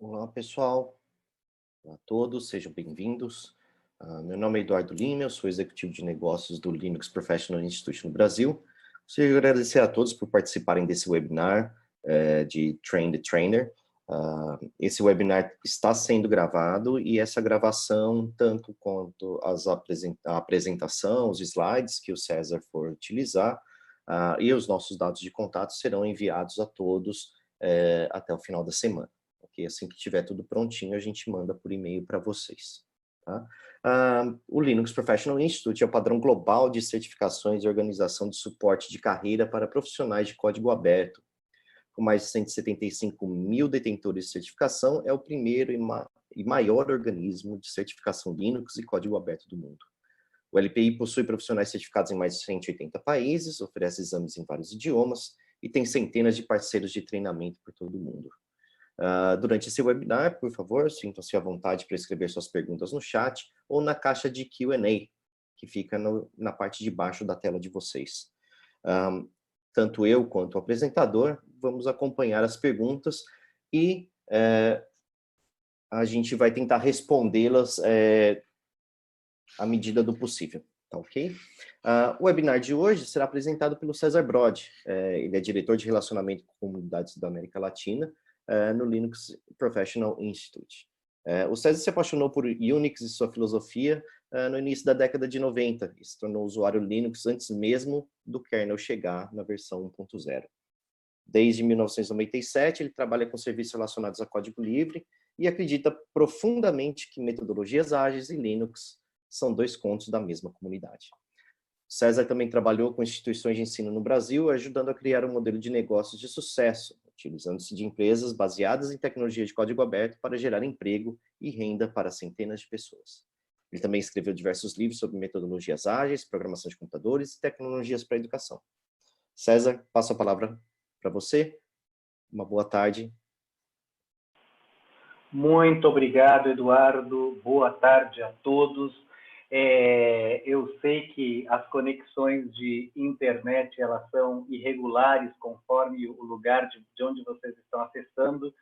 Olá, pessoal. Olá a todos, sejam bem-vindos. Meu nome é Eduardo Lima, eu sou executivo de negócios do Linux Professional Institute no Brasil. Gostaria de agradecer a todos por participarem desse webinar de Train the Trainer. Esse webinar está sendo gravado e essa gravação, tanto quanto a apresentação, os slides que o César for utilizar, e os nossos dados de contato serão enviados a todos até o final da semana. Ok? Assim que tiver tudo prontinho, a gente manda por e-mail para vocês. Tá? O Linux Professional Institute é o padrão global de certificações e organização de suporte de carreira para profissionais de código aberto. Com mais de 175 mil detentores de certificação, é o primeiro e maior organismo de certificação Linux e código aberto do mundo. O LPI possui profissionais certificados em mais de 180 países, oferece exames em vários idiomas e tem centenas de parceiros de treinamento por todo o mundo. Durante esse webinar, por favor, sintam-se à vontade para escrever suas perguntas no chat ou na caixa de Q&A, que fica na parte de baixo da tela de vocês. Tanto eu quanto o apresentador vamos acompanhar as perguntas e a gente vai tentar respondê-las à medida do possível, tá ok? O webinar de hoje será apresentado pelo César Brod. Ele é diretor de relacionamento com comunidades da América Latina, no Linux Professional Institute. O César se apaixonou por Unix e sua filosofia no início da década de 90 e se tornou usuário Linux antes mesmo do kernel chegar na versão 1.0. Desde 1997, ele trabalha com serviços relacionados a código livre e acredita profundamente que metodologias ágeis e Linux são dois contos da mesma comunidade. César também trabalhou com instituições de ensino no Brasil, ajudando a criar um modelo de negócios de sucesso, utilizando-se de empresas baseadas em tecnologia de código aberto para gerar emprego e renda para centenas de pessoas. Ele também escreveu diversos livros sobre metodologias ágeis, programação de computadores e tecnologias para a educação. César, passo a palavra para você. Uma boa tarde. Muito obrigado, Eduardo. Boa tarde a todos. Eu sei que as conexões de internet elas são irregulares conforme o lugar de onde vocês estão acessando.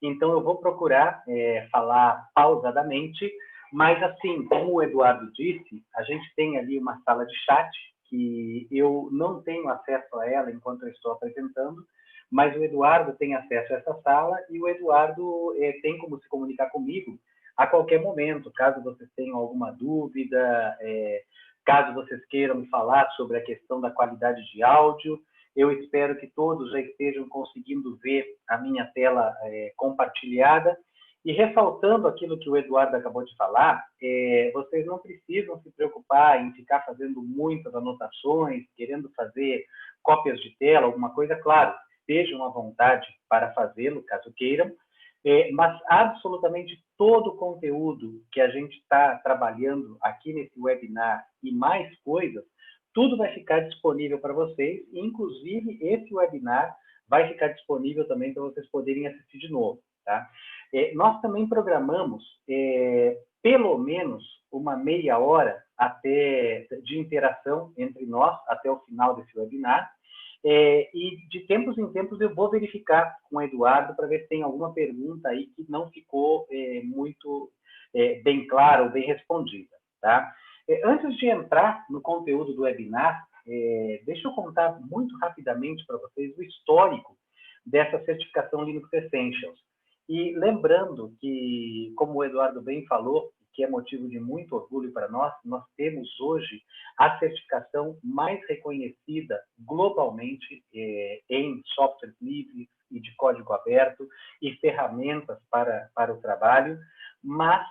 Então, eu vou procurar falar pausadamente, mas assim, como o Eduardo disse, a gente tem ali uma sala de chat que eu não tenho acesso a ela enquanto eu estou apresentando, mas o Eduardo tem acesso a essa sala e o Eduardo tem como se comunicar comigo a qualquer momento, caso vocês tenham alguma dúvida, caso vocês queiram me falar sobre a questão da qualidade de áudio. Eu espero que todos já estejam conseguindo ver a minha tela compartilhada. E ressaltando aquilo que o Eduardo acabou de falar, vocês não precisam se preocupar em ficar fazendo muitas anotações, querendo fazer cópias de tela, alguma coisa, claro, estejam à vontade para fazê-lo, caso queiram, mas absolutamente todo o conteúdo que a gente está trabalhando aqui nesse webinar e mais coisas, tudo vai ficar disponível para vocês, inclusive esse webinar vai ficar disponível também para vocês poderem assistir de novo. Tá? Nós também programamos pelo menos uma meia hora de interação entre nós até o final desse webinar, e de tempos em tempos eu vou verificar com o Eduardo para ver se tem alguma pergunta aí que não ficou muito bem clara ou bem respondida. Tá? Antes de entrar no conteúdo do webinar, deixa eu contar muito rapidamente para vocês o histórico dessa certificação Linux Essentials. E lembrando que, como o Eduardo bem falou, que é motivo de muito orgulho para nós, nós temos hoje a certificação mais reconhecida globalmente em software livre e de código aberto e ferramentas para o trabalho, mas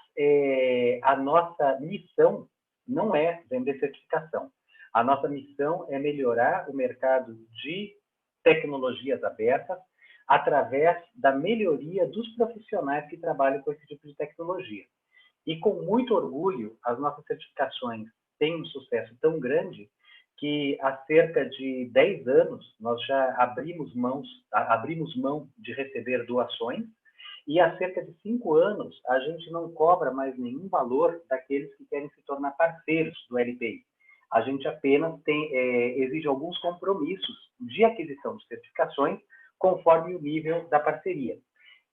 a nossa missão não é vender certificação. A nossa missão é melhorar o mercado de tecnologias abertas através da melhoria dos profissionais que trabalham com esse tipo de tecnologia. E com muito orgulho, as nossas certificações têm um sucesso tão grande que há cerca de 10 anos nós já abrimos mão de receber doações e há cerca de 5 anos a gente não cobra mais nenhum valor daqueles que querem se tornar parceiros do LPI. A gente apenas exige alguns compromissos de aquisição de certificações conforme o nível da parceria.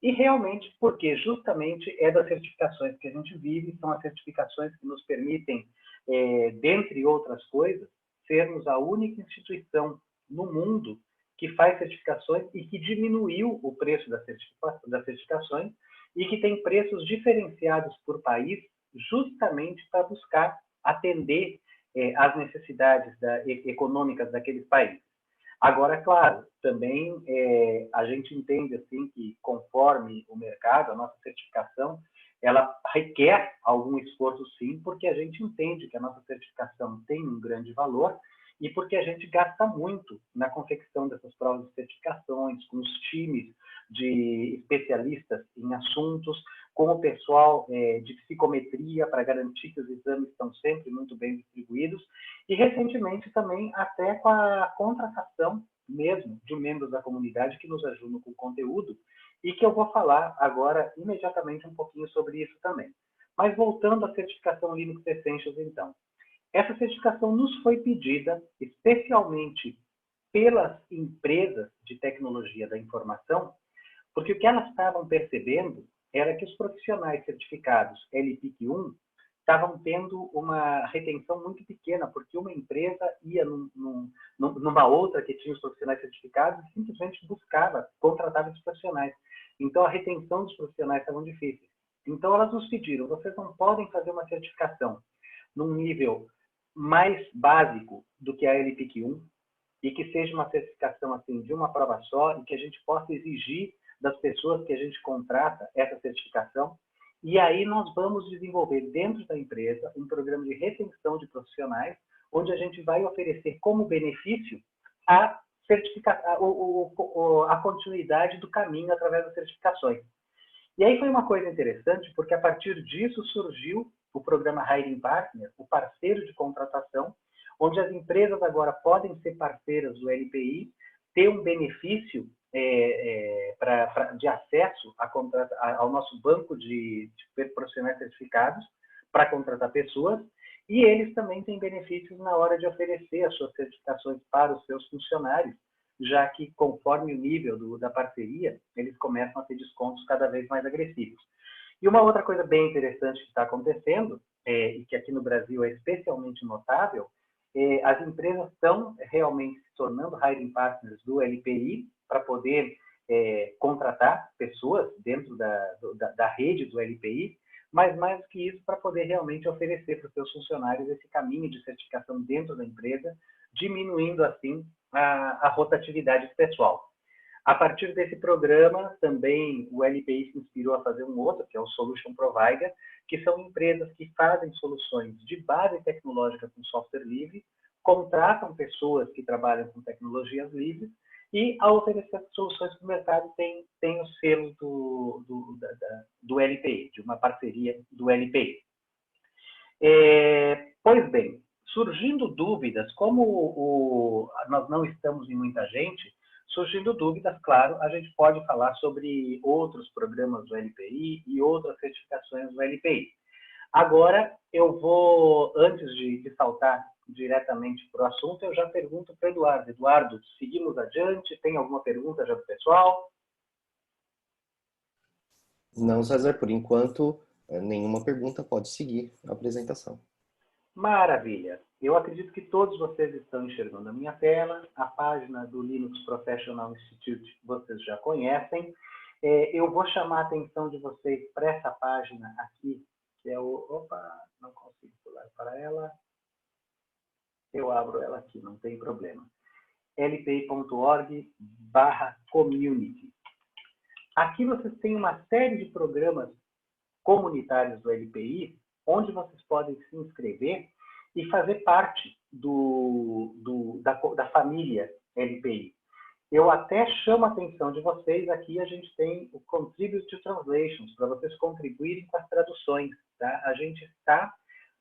E realmente, porque justamente é das certificações que a gente vive, são as certificações que nos permitem, dentre outras coisas, sermos a única instituição no mundo que faz certificações e que diminuiu o preço das certificações e que tem preços diferenciados por país, justamente para buscar atender às necessidades econômicas daqueles países. Agora, claro, também a gente entende assim que conforme o mercado, a nossa certificação, ela requer algum esforço sim, porque a gente entende que a nossa certificação tem um grande valor e porque a gente gasta muito na confecção dessas provas de certificações, com os times de especialistas em assuntos, com o pessoal de psicometria para garantir que os exames estão sempre muito bem distribuídos e recentemente também até com a contratação mesmo de membros da comunidade que nos ajudam com o conteúdo e que eu vou falar agora imediatamente um pouquinho sobre isso também. Mas voltando à certificação Linux Essentials, então. Essa certificação nos foi pedida especialmente pelas empresas de tecnologia da informação, porque o que elas estavam percebendo era que os profissionais certificados LPIC-1 estavam tendo uma retenção muito pequena, porque uma empresa ia numa outra que tinha os profissionais certificados e simplesmente buscava, contratava esses profissionais. Então, a retenção dos profissionais estava difícil. Então, elas nos pediram, vocês não podem fazer uma certificação num nível mais básico do que a LPIC-1 e que seja uma certificação assim de uma prova só e que a gente possa exigir das pessoas que a gente contrata essa certificação. E aí nós vamos desenvolver dentro da empresa um programa de retenção de profissionais, onde a gente vai oferecer como benefício a continuidade do caminho através das certificações. E aí foi uma coisa interessante, porque a partir disso surgiu o programa Hiring Partner, o parceiro de contratação, onde as empresas agora podem ser parceiras do LPI, ter um benefício de acesso ao nosso banco de profissionais certificados para contratar pessoas, e eles também têm benefícios na hora de oferecer as suas certificações para os seus funcionários, já que, conforme o nível da parceria, eles começam a ter descontos cada vez mais agressivos. E uma outra coisa bem interessante que está acontecendo, e que aqui no Brasil é especialmente notável, as empresas estão realmente se tornando hiring partners do LPI para poder contratar pessoas dentro da rede do LPI, mas mais do que isso, para poder realmente oferecer para os seus funcionários esse caminho de certificação dentro da empresa, diminuindo assim a rotatividade pessoal. A partir desse programa, também o LPI se inspirou a fazer um outro, que é o Solution Provider, que são empresas que fazem soluções de base tecnológica com software livre, contratam pessoas que trabalham com tecnologias livres e, ao oferecer soluções para o mercado, tem os selos do LPI, de uma parceria do LPI. Pois bem, surgindo dúvidas, como nós não estamos em muita gente, surgindo dúvidas, claro, a gente pode falar sobre outros programas do LPI e outras certificações do LPI. Agora, eu vou, antes de saltar diretamente para o assunto, eu já pergunto para o Eduardo. Eduardo, seguimos adiante? Tem alguma pergunta já do pessoal? Não, César, por enquanto, nenhuma pergunta, pode seguir a apresentação. Maravilha! Eu acredito que todos vocês estão enxergando a minha tela. A página do Linux Professional Institute vocês já conhecem. Eu vou chamar a atenção de vocês para essa página aqui, que é o... Opa, não consigo pular para ela. Eu abro ela aqui, não tem problema. lpi.org/community. Aqui vocês têm uma série de programas comunitários do LPI, onde vocês podem se inscrever e fazer parte da família LPI. Eu até chamo a atenção de vocês, aqui a gente tem o Contribute to Translations, para vocês contribuírem com as traduções. Tá? A gente está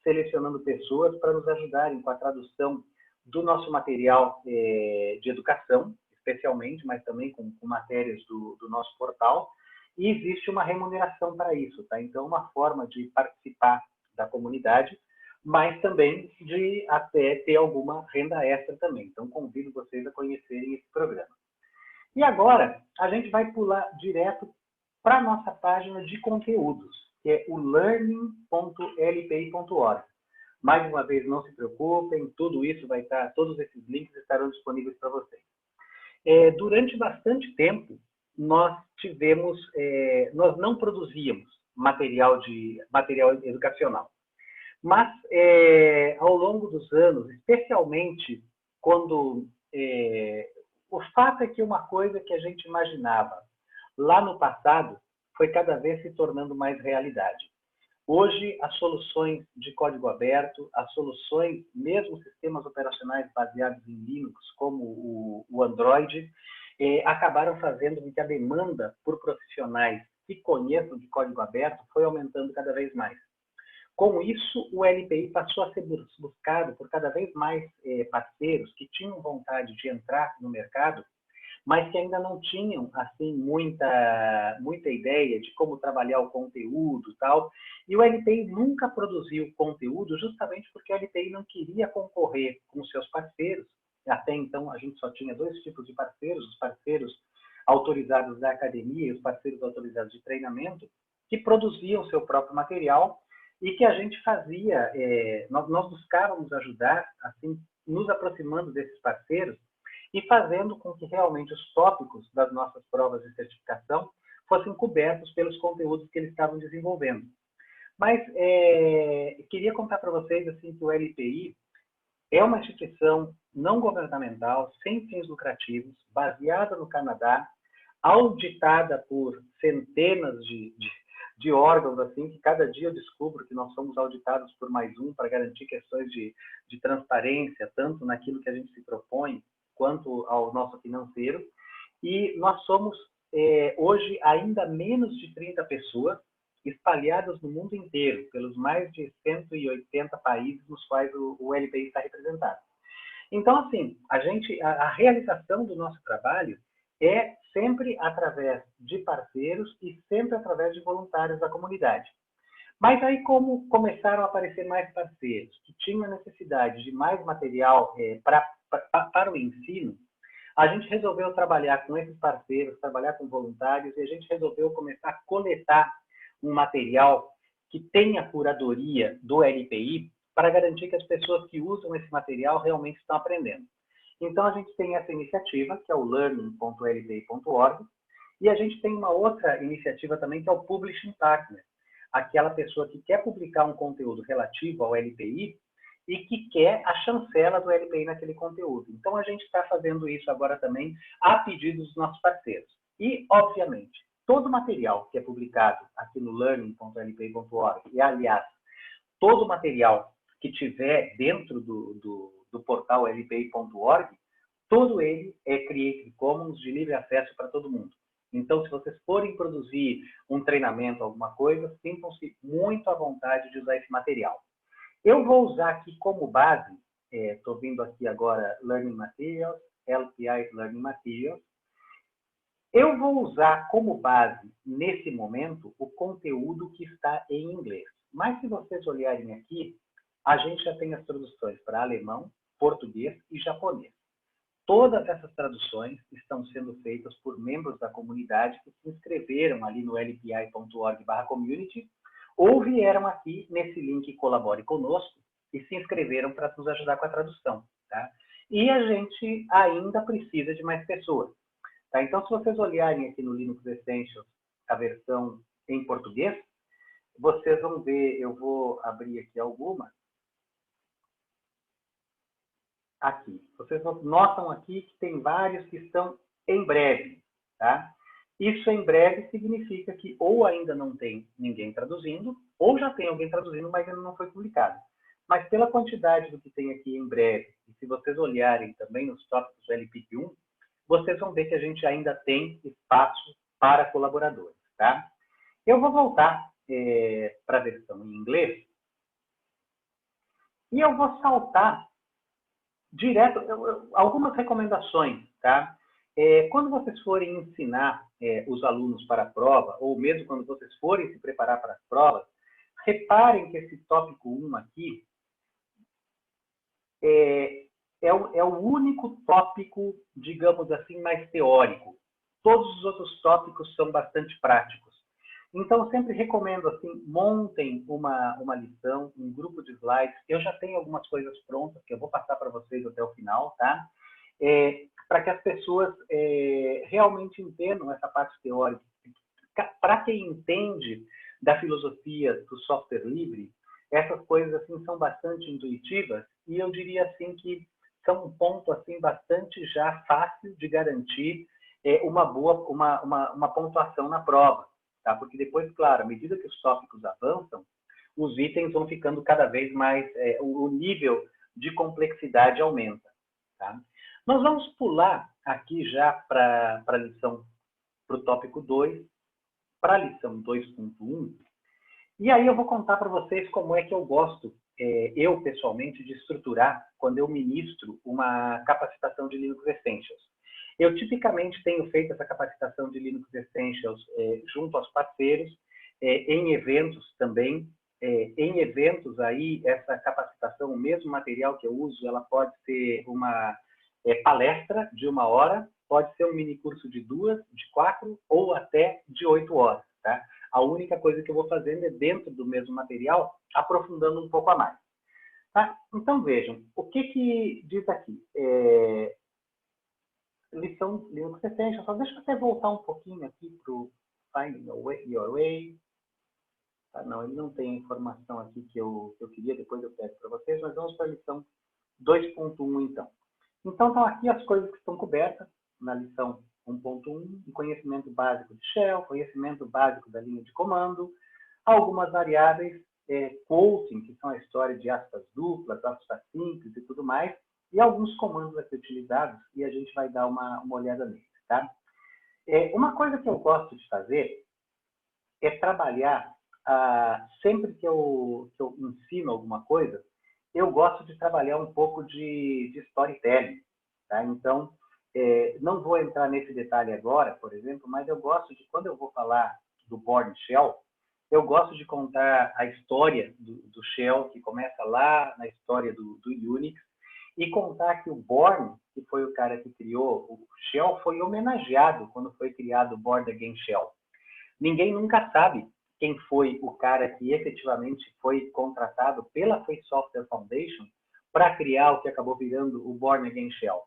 selecionando pessoas para nos ajudarem com a tradução do nosso material de educação, especialmente, mas também com matérias do nosso portal, e existe uma remuneração para isso. Tá? Então, uma forma de participar da comunidade, mas também de até ter alguma renda extra também. Então, convido vocês a conhecerem esse programa. E agora, a gente vai pular direto para a nossa página de conteúdos, que é o learning.lpi.org. Mais uma vez, não se preocupem, tudo isso vai estar, todos esses links estarão disponíveis para vocês. Durante bastante tempo, nós não produzíamos material educacional. Mas, ao longo dos anos, especialmente quando... o fato é que uma coisa que a gente imaginava lá no passado foi cada vez se tornando mais realidade. Hoje, as soluções de código aberto, as soluções, mesmo sistemas operacionais baseados em Linux, como o Android, acabaram fazendo com que a demanda por profissionais que conheçam de código aberto foi aumentando cada vez mais. Com isso, o LPI passou a ser buscado por cada vez mais parceiros que tinham vontade de entrar no mercado, mas que ainda não tinham assim muita ideia de como trabalhar o conteúdo e tal. E o LPI nunca produziu conteúdo justamente porque o LPI não queria concorrer com seus parceiros. Até então, a gente só tinha dois tipos de parceiros, os parceiros autorizados da academia e os parceiros autorizados de treinamento, que produziam seu próprio material e que a gente fazia, nós buscávamos ajudar, assim, nos aproximando desses parceiros e fazendo com que realmente os tópicos das nossas provas de certificação fossem cobertos pelos conteúdos que eles estavam desenvolvendo. Mas queria contar para vocês assim, que o LPI é uma instituição não governamental, sem fins lucrativos, baseada no Canadá, auditada por centenas de órgãos, assim, que cada dia eu descubro que nós somos auditados por mais um para garantir questões de transparência, tanto naquilo que a gente se propõe, quanto ao nosso financeiro. E nós somos, hoje, ainda menos de 30 pessoas, espalhadas no mundo inteiro, pelos mais de 180 países nos quais o LPI está representado. Então, assim, a realização do nosso trabalho é sempre através de parceiros e sempre através de voluntários da comunidade. Mas aí, como começaram a aparecer mais parceiros, que tinham necessidade de mais material para o ensino, a gente resolveu trabalhar com esses parceiros, trabalhar com voluntários, e a gente resolveu começar a coletar um material que tenha curadoria do LPI para garantir que as pessoas que usam esse material realmente estão aprendendo. Então, a gente tem essa iniciativa, que é o learning.lpi.org, e a gente tem uma outra iniciativa também, que é o Publishing Partner, aquela pessoa que quer publicar um conteúdo relativo ao LPI e que quer a chancela do LPI naquele conteúdo. Então, a gente está fazendo isso agora também a pedido dos nossos parceiros. E, obviamente, todo material que é publicado aqui no learning.lpi.org, e, aliás, todo material que tiver dentro do portal lpi.org, todo ele é Creative Commons de livre acesso para todo mundo. Então, se vocês forem produzir um treinamento, alguma coisa, sintam-se muito à vontade de usar esse material. Eu vou usar aqui como base, estou vindo aqui agora Learning Materials, LPI Learning Materials. Eu vou usar como base, nesse momento, o conteúdo que está em inglês. Mas se vocês olharem aqui, a gente já tem as traduções para alemão, português e japonês. Todas essas traduções estão sendo feitas por membros da comunidade que se inscreveram ali no lpi.org/community ou vieram aqui nesse link Colabore Conosco e se inscreveram para nos ajudar com a tradução. Tá? E a gente ainda precisa de mais pessoas. Tá? Então, se vocês olharem aqui no Linux Essentials a versão em português, vocês vão ver, eu vou abrir aqui alguma. Aqui. Vocês notam aqui que tem vários que estão em breve. Tá? Isso em breve significa que ou ainda não tem ninguém traduzindo, ou já tem alguém traduzindo, mas ainda não foi publicado. Mas pela quantidade do que tem aqui em breve, e se vocês olharem também nos tópicos do LPIP1, vocês vão ver que a gente ainda tem espaço para colaboradores. Tá? Eu vou voltar para a versão em inglês e eu vou saltar direto, algumas recomendações, tá? Quando vocês forem ensinar os alunos para a prova, ou mesmo quando vocês forem se preparar para as provas, reparem que esse tópico 1 aqui é o único tópico, digamos assim, mais teórico. Todos os outros tópicos são bastante práticos. Então, eu sempre recomendo, assim, montem uma lição, um grupo de slides. Eu já tenho algumas coisas prontas que eu vou passar para vocês até o final, tá? Para que as pessoas realmente entendam essa parte teórica. Para quem entende da filosofia do software livre, essas coisas assim são bastante intuitivas e eu diria assim que são um ponto assim bastante já fácil de garantir uma pontuação na prova, tá? Porque depois, claro, à medida que os tópicos avançam, os itens vão ficando cada vez mais, o nível de complexidade aumenta, tá? Nós vamos pular aqui já para a lição, para o tópico 2, para a lição 2.1, e aí eu vou contar para vocês como é que eu gosto, eu pessoalmente, de estruturar quando eu ministro uma capacitação de Linux Essentials. Eu tipicamente tenho feito essa capacitação de Linux Essentials junto aos parceiros, em eventos também. Em eventos aí, essa capacitação, o mesmo material que eu uso, ela pode ser uma palestra de 1 hora, pode ser um mini curso de 2, de 4 ou até de 8 horas, tá? A única coisa que eu vou fazendo é dentro do mesmo material, aprofundando um pouco a mais. Tá? Então, vejam, o que diz aqui? Lição Linux Essentials. Só deixa eu até voltar um pouquinho aqui para o Find Your Way. Ah, não, ele não tem a informação aqui que eu queria, depois eu pego para vocês, mas vamos para a lição 2.1, então. Então, estão aqui as coisas que estão cobertas na lição 1.1, um conhecimento básico de shell, conhecimento básico da linha de comando, algumas variáveis, quoting, que são a história de aspas duplas, aspas simples e tudo mais, e alguns comandos a ser utilizados, e a gente vai dar uma olhada neles, tá? Uma coisa que eu gosto de fazer é trabalhar, sempre que eu ensino alguma coisa, eu gosto de trabalhar um pouco de storytelling, tá? Então, não vou entrar nesse detalhe agora, por exemplo, mas eu gosto de, quando eu vou falar do Bourne Shell, eu gosto de contar a história do Shell, que começa lá na história do Unix, e contar que o Bourne, que foi o cara que criou o Shell, foi homenageado quando foi criado o Bourne Again Shell. Ninguém nunca sabe quem foi o cara que efetivamente foi contratado pela Free Software Foundation para criar o que acabou virando o Bourne Again Shell.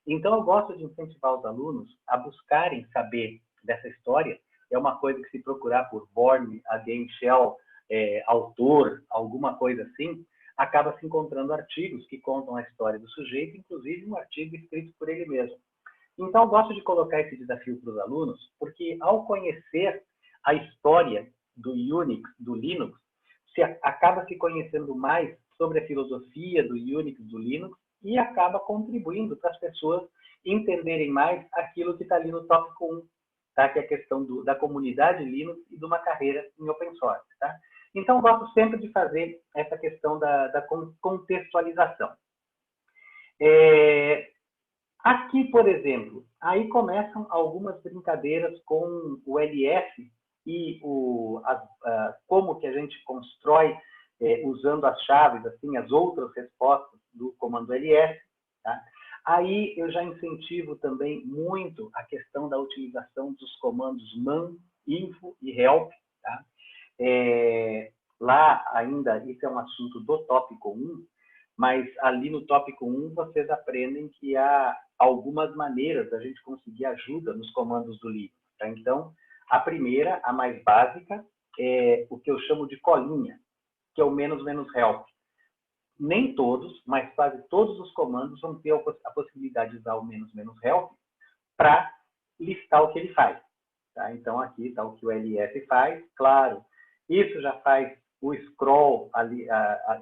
Então, eu gosto de incentivar os alunos a buscarem saber dessa história. É uma coisa que, se procurar por Bourne Again Shell, autor, alguma coisa assim, acaba se encontrando artigos que contam a história do sujeito, inclusive um artigo escrito por ele mesmo. Então, eu gosto de colocar esse desafio para os alunos, porque ao conhecer a história do Unix, do Linux, acaba se conhecendo mais sobre a filosofia do Unix, do Linux, e acaba contribuindo para as pessoas entenderem mais aquilo que está ali no tópico 1, tá? Que é a questão da comunidade Linux e de uma carreira em open source. Tá? Então, eu gosto sempre de fazer essa questão da contextualização. Aqui, por exemplo, aí começam algumas brincadeiras com o LS e como que a gente constrói, usando as chaves, assim, as outras respostas do comando LS. Tá? Aí eu já incentivo também muito a questão da utilização dos comandos man, info e help. Tá? Lá ainda, isso é um assunto do tópico 1, mas ali no tópico 1 vocês aprendem que há algumas maneiras da gente conseguir ajuda nos comandos do Linux. Tá? Então, a primeira, a mais básica, é o que eu chamo de colinha, que é o menos help. Nem todos, mas quase todos os comandos vão ter a possibilidade de usar o menos help para listar o que ele faz. Tá? Então, aqui está o que o ls faz. Claro, isso já faz o scroll ali,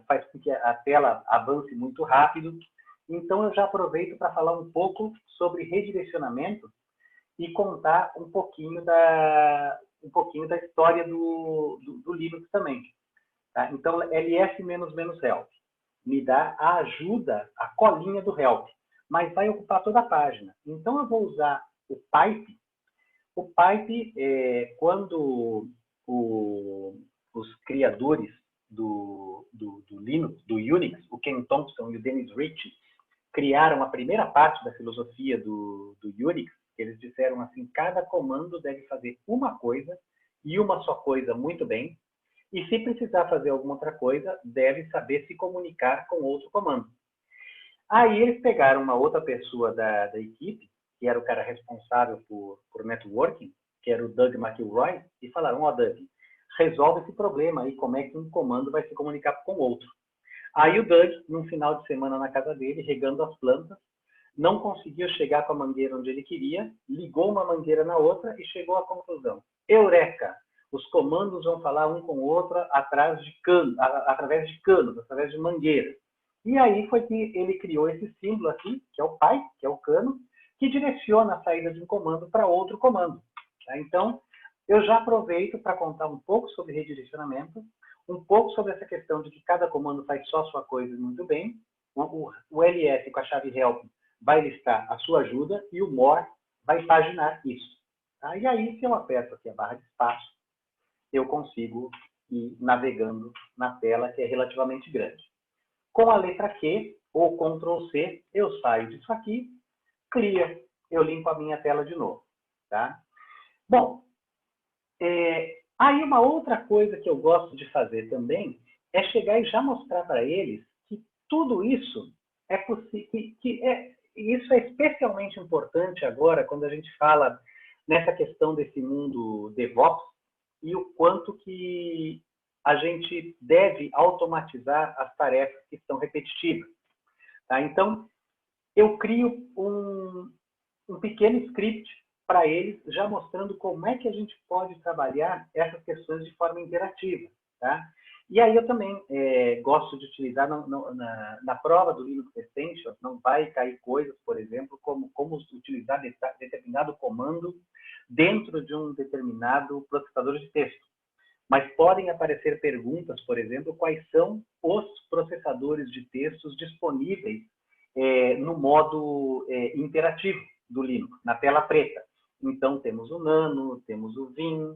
faz com que a tela avance muito rápido. Então, eu já aproveito para falar um pouco sobre redirecionamento e contar um pouquinho da história do Linux também. Tá? Então, ls menos help me dá a ajuda, a colinha do help, mas vai ocupar toda a página. Então, eu vou usar o pipe. O pipe, quando os criadores do Linux, do Unix, o Ken Thompson e o Dennis Ritchie, criaram a primeira parte da filosofia do Unix. Eles disseram assim: cada comando deve fazer uma coisa e uma só coisa muito bem, e se precisar fazer alguma outra coisa, deve saber se comunicar com outro comando. Aí eles pegaram uma outra pessoa da equipe, que era o cara responsável por networking, que era o Doug McIlroy, e falaram, Doug, resolve esse problema aí, como é que um comando vai se comunicar com o outro. Aí o Doug, num final de semana na casa dele, regando as plantas, não conseguia chegar com a mangueira onde ele queria, ligou uma mangueira na outra e chegou à conclusão. Eureka! Os comandos vão falar um com o outro através de canos, através de mangueiras. E aí foi que ele criou esse símbolo aqui, que é o pi, que é o cano, que direciona a saída de um comando para outro comando. Tá? Então, eu já aproveito para contar um pouco sobre redirecionamento, um pouco sobre essa questão de que cada comando faz só a sua coisa muito bem. O ls com a chave help vai listar a sua ajuda e o more vai paginar isso. Tá? E aí, se eu aperto aqui a barra de espaço, eu consigo ir navegando na tela, que é relativamente grande. Com a letra Q, ou Ctrl C, eu saio disso aqui, clear, eu limpo a minha tela de novo. Tá? Bom, aí uma outra coisa que eu gosto de fazer também é chegar e já mostrar para eles que tudo isso é possível, isso é especialmente importante agora quando a gente fala nessa questão desse mundo DevOps e o quanto que a gente deve automatizar as tarefas que são repetitivas. Tá? Então, eu crio um pequeno script para eles, já mostrando como é que a gente pode trabalhar essas questões de forma interativa. Tá? E aí eu também gosto de utilizar na prova do Linux Essentials, não vai cair coisas, por exemplo, como utilizar determinado comando dentro de um determinado processador de texto. Mas podem aparecer perguntas, por exemplo, quais são os processadores de textos disponíveis no modo interativo do Linux, na tela preta. Então, temos o Nano, temos o Vim,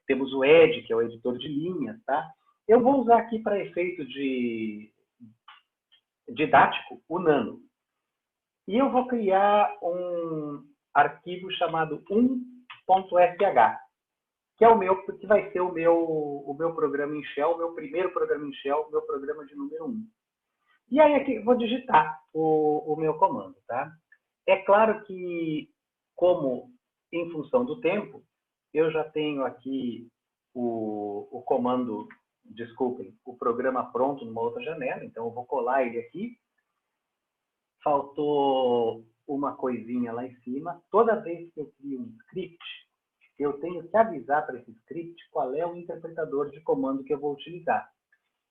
temos o Edge, que é o editor de linhas. Tá? Eu vou usar aqui para efeito didático o Nano. E eu vou criar um arquivo chamado 1.sh, que vai ser o meu programa em Shell, o meu primeiro programa em Shell, o meu programa de número 1. E aí aqui eu vou digitar o meu comando. Tá? É claro que, como em função do tempo, eu já tenho aqui o comando, desculpem, o programa pronto numa outra janela, então eu vou colar ele aqui. Faltou uma coisinha lá em cima. Toda vez que eu crio um script, eu tenho que avisar para esse script qual é o interpretador de comando que eu vou utilizar.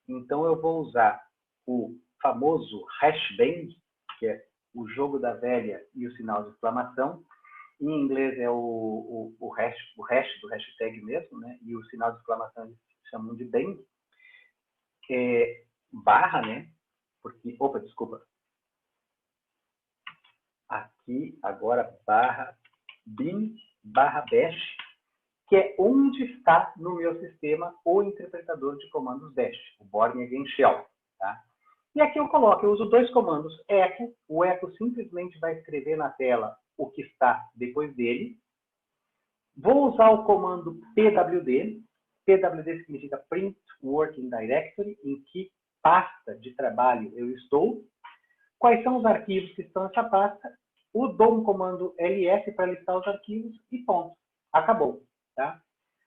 Então, eu vou usar o famoso hashbang, que é o jogo da velha e o sinal de exclamação. Em inglês é o hash do hashtag mesmo, né? E o sinal de exclamação eles chamam de bang. Barra, né? Porque, opa, desculpa. Aqui, agora, barra bin, barra bash, que é onde está no meu sistema o interpretador de comandos bash, o Bourne Again Shell. Tá? E aqui eu uso dois comandos, echo, o echo simplesmente vai escrever na tela o que está depois dele. Vou usar o comando pwd, pwd significa Print Working Directory, em que pasta de trabalho eu estou. Quais são os arquivos que estão nessa pasta? Dou um comando ls para listar os arquivos e ponto. Acabou. Tá?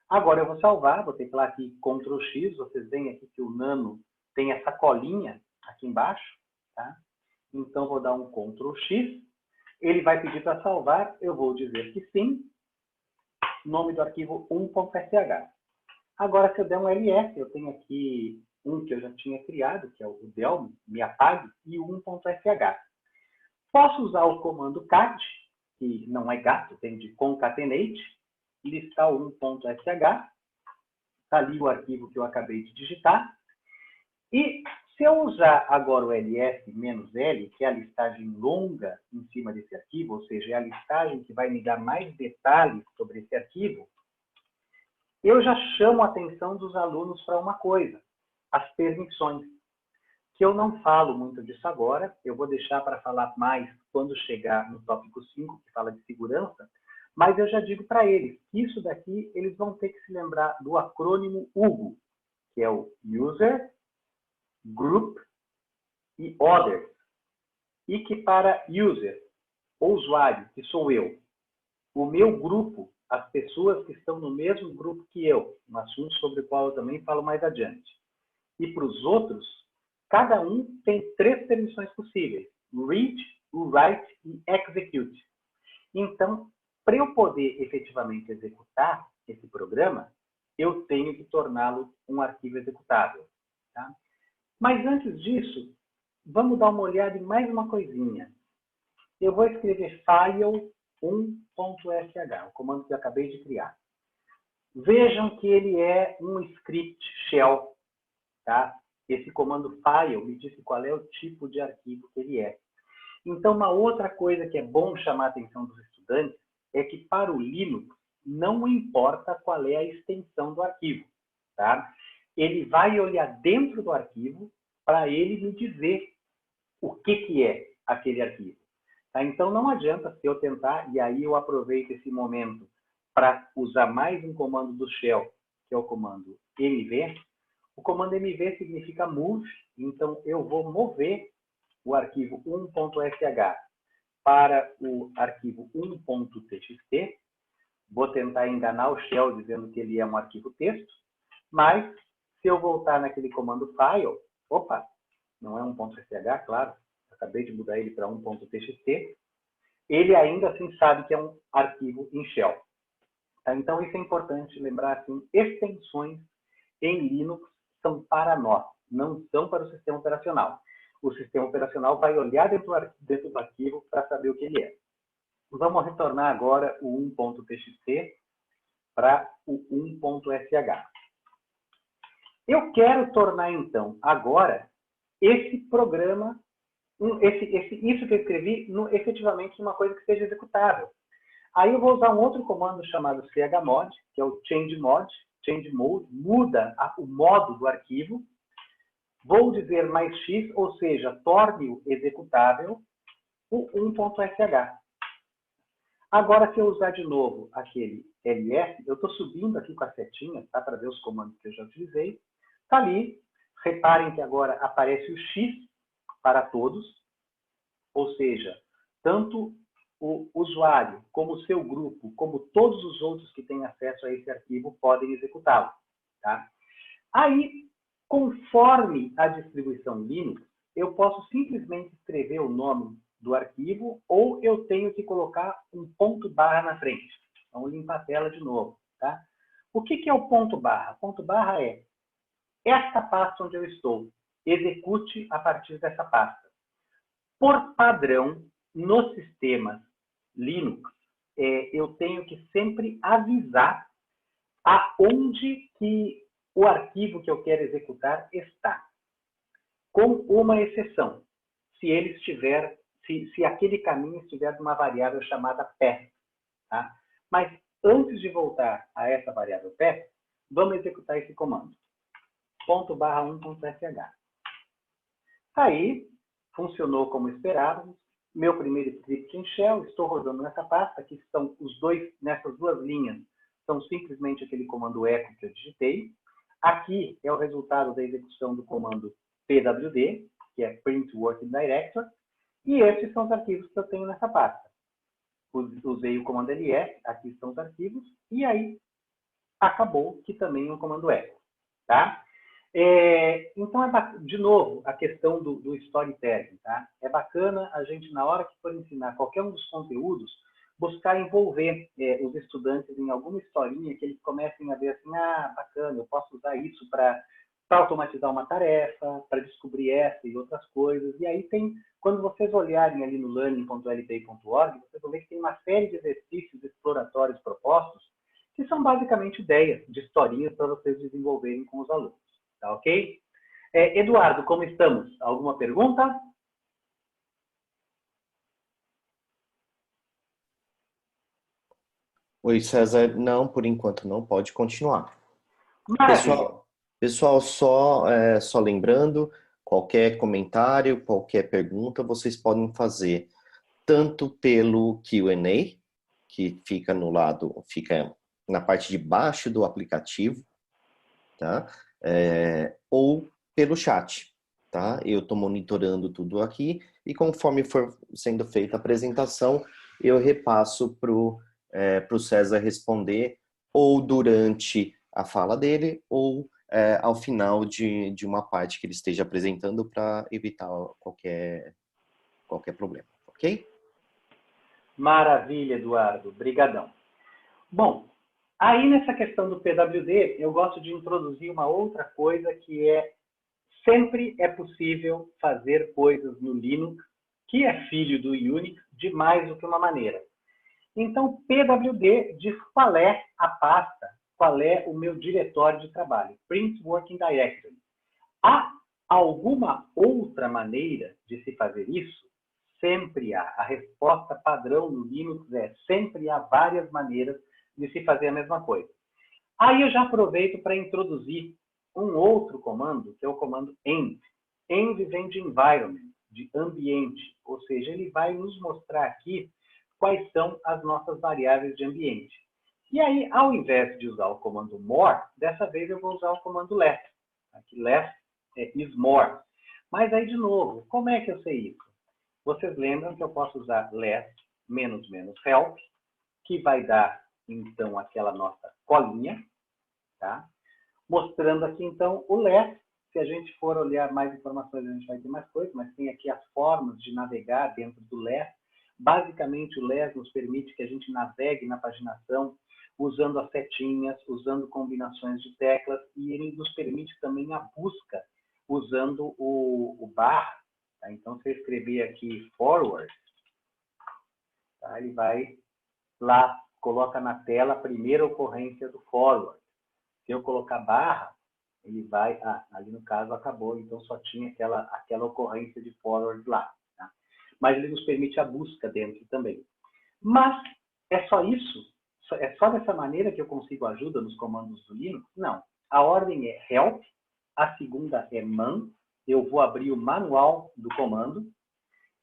Agora eu vou salvar, vou teclar aqui Ctrl X, vocês veem aqui que o Nano tem essa colinha aqui embaixo. Tá? Então vou dar um Ctrl X, ele vai pedir para salvar, eu vou dizer que sim, nome do arquivo 1.sh. Agora se eu der um ls, eu tenho aqui um que eu já tinha criado, que é o Delm, me apague, e o 1.sh. Posso usar o comando cat, que não é gato, tem de concatenate, listar o 1.sh, está ali o arquivo que eu acabei de digitar. E se eu usar agora o ls-l, que é a listagem longa em cima desse arquivo, ou seja, é a listagem que vai me dar mais detalhes sobre esse arquivo, eu já chamo a atenção dos alunos para uma coisa, as permissões. Que eu não falo muito disso agora, eu vou deixar para falar mais quando chegar no tópico 5, que fala de segurança, Mas eu já digo para eles, isso daqui eles vão ter que se lembrar do acrônimo UGO, que é o User, Group e Others. E que para User, ou usuário, que sou eu, o meu grupo, as pessoas que estão no mesmo grupo que eu, um assunto sobre o qual eu também falo mais adiante. E para os outros, cada um tem 3 permissões possíveis: read, write e execute. Então, para eu poder efetivamente executar esse programa, eu tenho que torná-lo um arquivo executável. Tá? Mas antes disso, vamos dar uma olhada em mais uma coisinha. Eu vou escrever file 1.sh, o comando que eu acabei de criar. Vejam que ele é um script shell. Tá? Esse comando file me diz qual é o tipo de arquivo que ele é. Então, uma outra coisa que é bom chamar a atenção dos estudantes é que para o Linux não importa qual é a extensão do arquivo. Tá? Ele vai olhar dentro do arquivo para ele me dizer o que é aquele arquivo. Tá? Então, não adianta se eu tentar, e aí eu aproveito esse momento para usar mais um comando do shell, que é o comando mv. O comando mv significa move, então eu vou mover o arquivo 1.sh para o arquivo 1.txt. Vou tentar enganar o shell dizendo que ele é um arquivo texto, mas se eu voltar naquele comando file, opa, não é 1.sh, claro, acabei de mudar ele para 1.txt, ele ainda assim sabe que é um arquivo em shell. Tá? Então isso é importante lembrar, assim, extensões em Linux são para nós, não são para o sistema operacional. O sistema operacional vai olhar dentro do arquivo para saber o que ele é. Vamos retornar agora o 1.txt para o 1.sh. Eu quero tornar, então, agora, esse programa, isso que eu escrevi, efetivamente uma coisa que seja executável. Aí eu vou usar um outro comando chamado chmod, que é o change mode. Change mode muda o modo do arquivo. Vou dizer mais x, ou seja, torne-o executável, o 1.sh. Agora, se eu usar de novo aquele ls, eu estou subindo aqui com a setinha, tá, para ver os comandos que eu já utilizei. Está ali. Reparem que agora aparece o x para todos, ou seja, tanto o usuário, como o seu grupo, como todos os outros que têm acesso a esse arquivo podem executá-lo. Tá? Aí, conforme a distribuição Linux, eu posso simplesmente escrever o nome do arquivo ou eu tenho que colocar um ponto barra na frente. Vamos limpar a tela de novo. Tá? O que é o ponto barra? Ponto barra é esta pasta onde eu estou. Execute a partir dessa pasta. Por padrão, nos sistemas Linux, eu tenho que sempre avisar aonde que o arquivo que eu quero executar está. Com uma exceção, se ele estiver, se aquele caminho estiver numa variável chamada path. Tá? Mas antes de voltar a essa variável path, vamos executar esse comando. ./1.sh. Aí, funcionou como esperávamos. Meu primeiro script em shell, estou rodando nessa pasta, aqui estão nessas duas linhas, são simplesmente aquele comando echo que eu digitei. Aqui é o resultado da execução do comando pwd, que é print working directory, e esses são os arquivos que eu tenho nessa pasta. Usei o comando ls, aqui estão os arquivos, e aí acabou que também é um comando echo. Tá? Então, de novo, a questão do storytelling. Tá? É bacana a gente, na hora que for ensinar qualquer um dos conteúdos, buscar envolver os estudantes em alguma historinha que eles comecem a ver assim, bacana, eu posso usar isso para automatizar uma tarefa, para descobrir essa e outras coisas. E aí quando vocês olharem ali no learning.lpi.org, vocês vão ver que tem uma série de exercícios exploratórios propostos, que são basicamente ideias de historinhas para vocês desenvolverem com os alunos. Tá ok? Eduardo, como estamos? Alguma pergunta? Oi, César. Não, por enquanto não. Pode continuar. Maravilha. Pessoal, só lembrando, qualquer comentário, qualquer pergunta, vocês podem fazer tanto pelo Q&A, que fica no lado, fica na parte de baixo do aplicativo, tá? Ou pelo chat, tá? Eu estou monitorando tudo aqui e conforme for sendo feita a apresentação, eu repasso para o César responder ou durante a fala dele ou ao final de uma parte que ele esteja apresentando para evitar qualquer problema, ok? Maravilha, Eduardo. Brigadão. Bom, aí nessa questão do PWD, eu gosto de introduzir uma outra coisa que sempre é possível fazer coisas no Linux, que é filho do Unix, de mais do que uma maneira. Então, PWD diz qual é a pasta, qual é o meu diretório de trabalho, Print Working Directory. Há alguma outra maneira de se fazer isso? Sempre há. A resposta padrão no Linux sempre há várias maneiras de se fazer a mesma coisa. Aí eu já aproveito para introduzir um outro comando, que é o comando env. Env vem de environment, de ambiente, ou seja, ele vai nos mostrar aqui quais são as nossas variáveis de ambiente. E aí, ao invés de usar o comando more, dessa vez eu vou usar o comando less. Aqui less is more. Mas aí, de novo, como é que eu sei isso? Vocês lembram que eu posso usar less menos menos help, que vai dar, então, aquela nossa colinha, tá? Mostrando aqui, então, o less. Se a gente for olhar mais informações, a gente vai ter mais coisas, mas tem aqui as formas de navegar dentro do less. Basicamente, o less nos permite que a gente navegue na paginação usando as setinhas, usando combinações de teclas, e ele nos permite também a busca usando o barra. Tá? Então, se eu escrever aqui forward, tá? Ele vai lá, coloca na tela a primeira ocorrência do forward. Se eu colocar barra, ele vai... ali no caso acabou, então só tinha aquela ocorrência de forward lá. Tá? Mas ele nos permite a busca dentro também. Mas é só isso? É só dessa maneira que eu consigo ajuda nos comandos do Linux? Não. A ordem é help, a segunda é man. Eu vou abrir o manual do comando.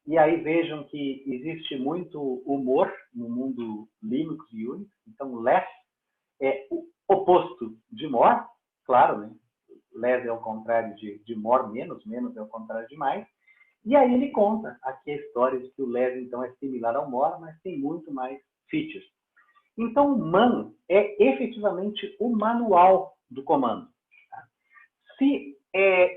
E aí vejam que existe muito humor no mundo Linux e Unix. Então, less é o oposto de more, claro, né? Less é o contrário de more, menos é o contrário de mais. E aí ele conta aqui a história de que o less, então, é similar ao more, mas tem muito mais features. Então, o man é efetivamente o manual do comando. Tá? Se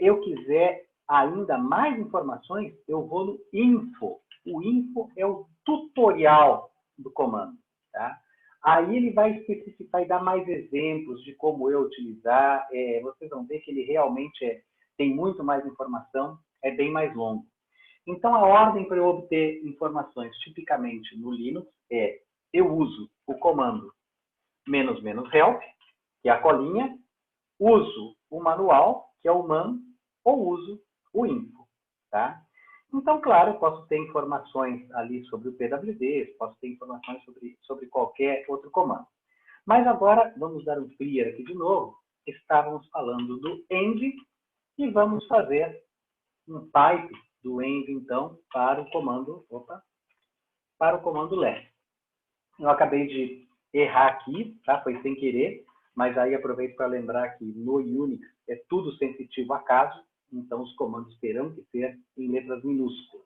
eu quiser ainda mais informações, eu vou no info. O info é o tutorial do comando. Tá? Aí ele vai especificar e dar mais exemplos de como eu utilizar. Vocês vão ver que ele realmente tem muito mais informação, é bem mais longo. Então, a ordem para eu obter informações, tipicamente no Linux, eu uso o comando menos menos help, que é a colinha, uso o manual, que é o man, ou uso o info. Tá? Então, claro, eu posso ter informações ali sobre o PWD, posso ter informações sobre qualquer outro comando. Mas agora, vamos dar um clear aqui de novo. Estávamos falando do env e vamos fazer um pipe do env, então, para o comando less. Eu acabei de errar aqui, tá? Foi sem querer, mas aí aproveito para lembrar que no Unix é tudo sensitivo a caso, então os comandos terão que ser em letras minúsculas,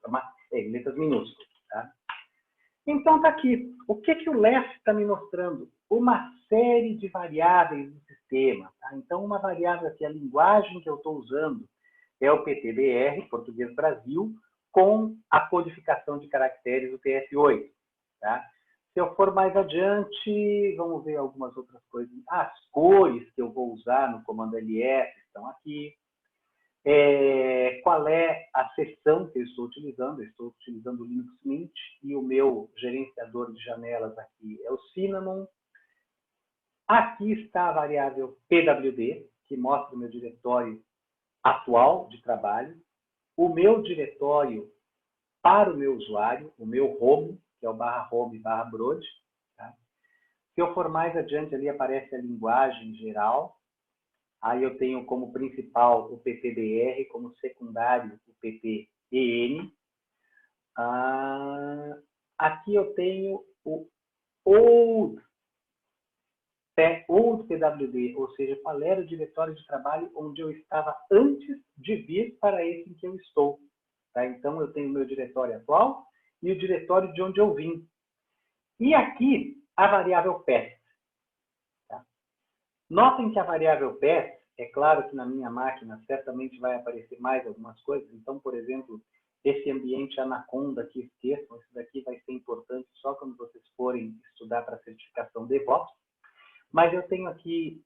em letras minúsculas, tá? Então tá aqui. O que o less está me mostrando? Uma série de variáveis do sistema. Tá? Então, uma variável aqui, a linguagem que eu estou usando é o PTBR, Português Brasil, com a codificação de caracteres do TF8. Tá? Se eu for mais adiante, vamos ver algumas outras coisas. As cores que eu vou usar no comando ls estão aqui. Qual é a seção que eu estou utilizando? Eu estou utilizando o Linux Mint e o meu gerenciador de janelas aqui é o Cinnamon. Aqui está a variável pwd, que mostra o meu diretório atual de trabalho, o meu diretório para o meu usuário, o meu home, que é o /home/brod. Tá? Se eu for mais adiante, ali aparece a linguagem geral. Aí eu tenho como principal o PTBR, como secundário o PTEN. Aqui eu tenho o old PWD, ou seja, qual era o diretório de trabalho onde eu estava antes de vir para esse em que eu estou. Tá? Então, eu tenho o meu diretório atual e o diretório de onde eu vim. E aqui, a variável path. Tá? Notem que a variável path, é claro que na minha máquina certamente vai aparecer mais algumas coisas. Então, por exemplo, esse ambiente Anaconda aqui, esqueçam, isso daqui vai ser importante só quando vocês forem estudar para a certificação DevOps. Mas eu tenho aqui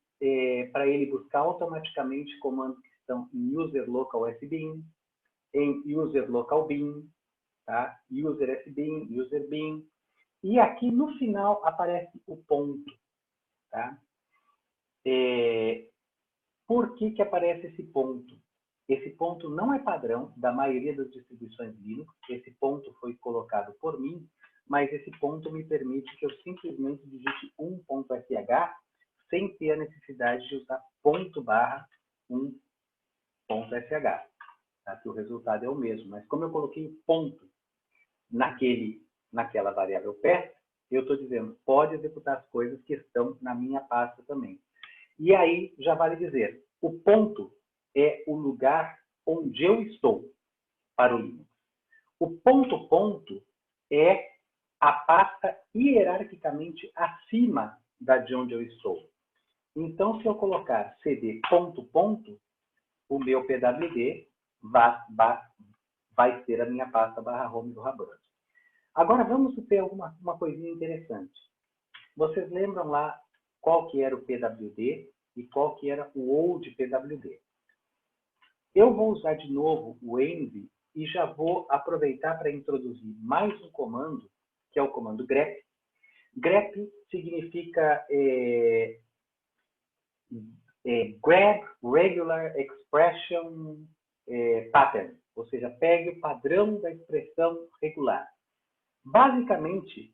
para ele buscar automaticamente comandos que estão em user local sbin, em user local bin, tá? User sbin, user bin. E aqui no final aparece o ponto. Tá? Por que aparece esse ponto? Esse ponto não é padrão da maioria das distribuições Linux. Esse ponto foi colocado por mim, mas esse ponto me permite que eu simplesmente digite 1.sh sem ter a necessidade de usar ponto barra 1.sh. Tá? Que o resultado é o mesmo. Mas como eu coloquei o ponto naquela variável path, eu estou dizendo, pode executar as coisas que estão na minha pasta também. E aí, já vale dizer, o ponto é o lugar onde eu estou para o Linux. O ponto é a pasta hierarquicamente acima da de onde eu estou. Então, se eu colocar cd ponto, o meu PWD vai ser a minha pasta /home/browser. Agora, vamos ter uma coisinha interessante. Vocês lembram lá qual que era o PWD e qual que era o old PWD? Eu vou usar de novo o env e já vou aproveitar para introduzir mais um comando, que é o comando grep. Grep significa Grab Regular Expression Pattern, ou seja, pegue o padrão da expressão regular. Basicamente,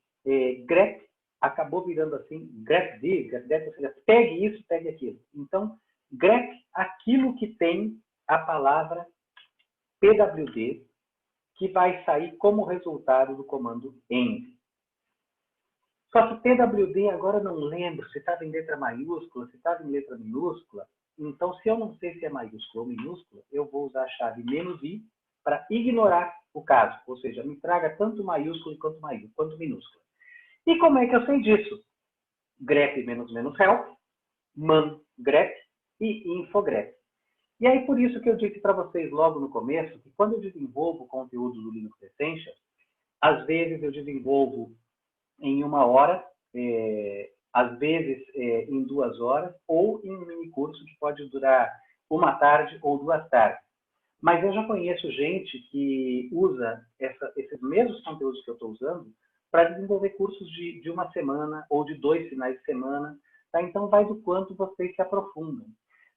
grep acabou virando assim, grepd, grepd, ou seja, pegue isso, pegue aquilo. Então, grep, aquilo que tem a palavra pwd, que vai sair como resultado do comando env. Só que pwd agora eu não lembro se estava em letra maiúscula, se estava em letra minúscula. Então, se eu não sei se é maiúscula ou minúscula, eu vou usar a chave "-i" para ignorar o caso. Ou seja, me traga tanto maiúsculo quanto minúscula. E como é que eu sei disso? grep --help, man grep e infogrep. E aí, por isso que eu disse para vocês logo no começo, que quando eu desenvolvo conteúdo do Linux Essentials, às vezes eu desenvolvo em 1 hora, às vezes em 2 horas, ou em um mini curso que pode durar 1 tarde ou 2 tardes. Mas eu já conheço gente que usa esses mesmos conteúdos que eu estou usando para desenvolver cursos de 1 semana ou de 2 finais de semana. Tá? Então, vai do quanto vocês se aprofundam.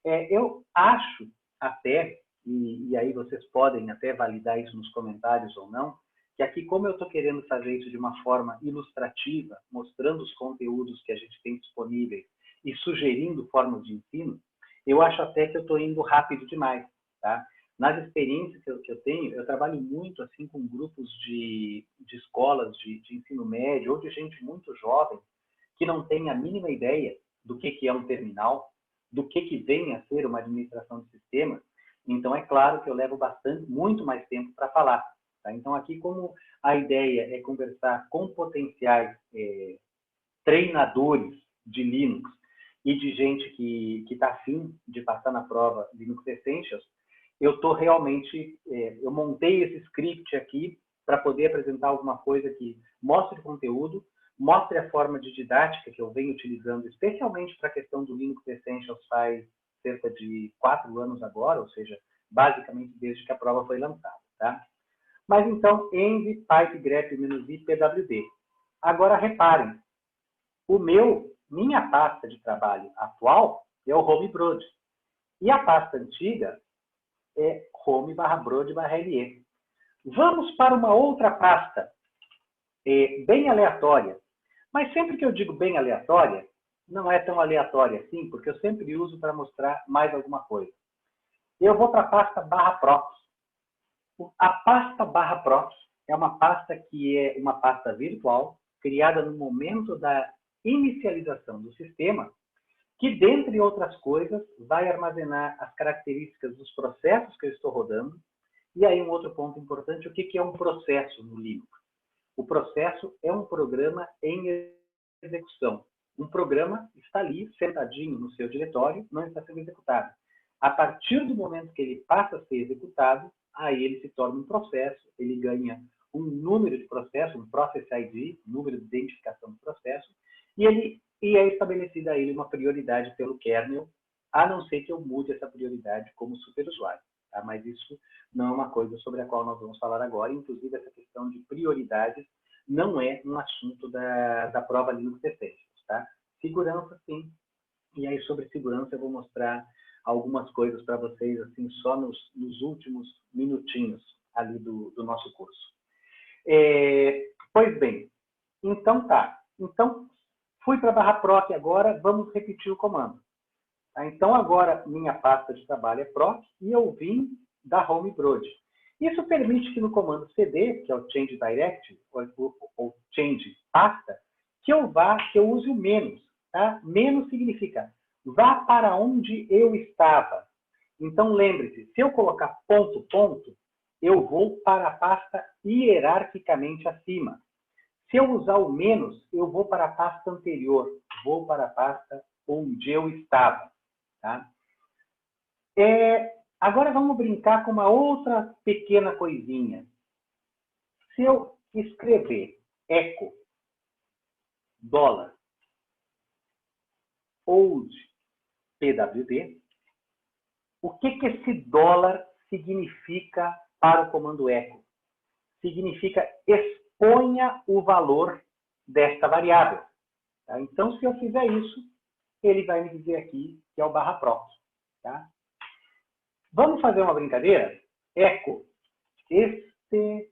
Eu acho até, e aí vocês podem até validar isso nos comentários ou não, que aqui, como eu estou querendo fazer isso de uma forma ilustrativa, mostrando os conteúdos que a gente tem disponíveis e sugerindo formas de ensino, eu acho até que eu estou indo rápido demais. Tá? Nas experiências que eu tenho, eu trabalho muito assim com grupos de escolas de ensino médio ou de gente muito jovem que não tem a mínima ideia do que é um terminal, do que vem a ser uma administração de sistemas. Então, é claro que eu levo muito mais tempo para falar. Tá? Então, aqui, como a ideia é conversar com potenciais treinadores de Linux e de gente que está afim de passar na prova Linux Essentials, eu estou realmente, eu montei esse script aqui para poder apresentar alguma coisa que mostre o conteúdo, mostre a forma de didática que eu venho utilizando, especialmente para a questão do Linux Essentials faz cerca de 4 anos agora, ou seja, basicamente desde que a prova foi lançada. Tá? Mas então, env, pipe, grep, -i, pwd. Agora, reparem, minha pasta de trabalho atual é o home_brod. E a pasta antiga é home/brod/le. Vamos para uma outra pasta, bem aleatória. Mas sempre que eu digo bem aleatória, não é tão aleatória assim, porque eu sempre uso para mostrar mais alguma coisa. Eu vou para a pasta /props. A pasta /props é uma pasta que é uma pasta virtual, criada no momento da inicialização do sistema, que, dentre outras coisas, vai armazenar as características dos processos que eu estou rodando. E aí um outro ponto importante, o que é um processo no Linux? O processo é um programa em execução. Um programa está ali, sentadinho no seu diretório, não está sendo executado. A partir do momento que ele passa a ser executado, aí ele se torna um processo, ele ganha um número de processo, um Process ID, número de identificação do processo, e é estabelecida a ele uma prioridade pelo kernel, a não ser que eu mude essa prioridade como superusuário. Tá? Mas isso não é uma coisa sobre a qual nós vamos falar agora. Inclusive, essa questão de prioridades não é um assunto da prova Linux Essentials. Tá? Segurança, sim. E aí, sobre segurança, eu vou mostrar algumas coisas para vocês, assim, só nos últimos minutinhos ali do nosso curso. Pois bem, então tá. Então, fui para a /proc agora, vamos repetir o comando. Tá? Então, agora, minha pasta de trabalho é proc e eu vim da Homebrode. Isso permite que no comando cd, que é o change directory, ou change pasta, que eu use o menos. Tá? Menos significa vá para onde eu estava. Então, lembre-se, se eu colocar ponto, ponto, eu vou para a pasta hierarquicamente acima. Se eu usar o menos, eu vou para a pasta anterior, vou para a pasta onde eu estava. Tá? Agora vamos brincar com uma outra pequena coisinha. Se eu escrever echo $old pwd, o que esse dólar significa para o comando echo? Significa exponha o valor desta variável. Tá? Então, se eu fizer isso, ele vai me dizer aqui que é o /proc. Tá? Vamos fazer uma brincadeira? Echo, este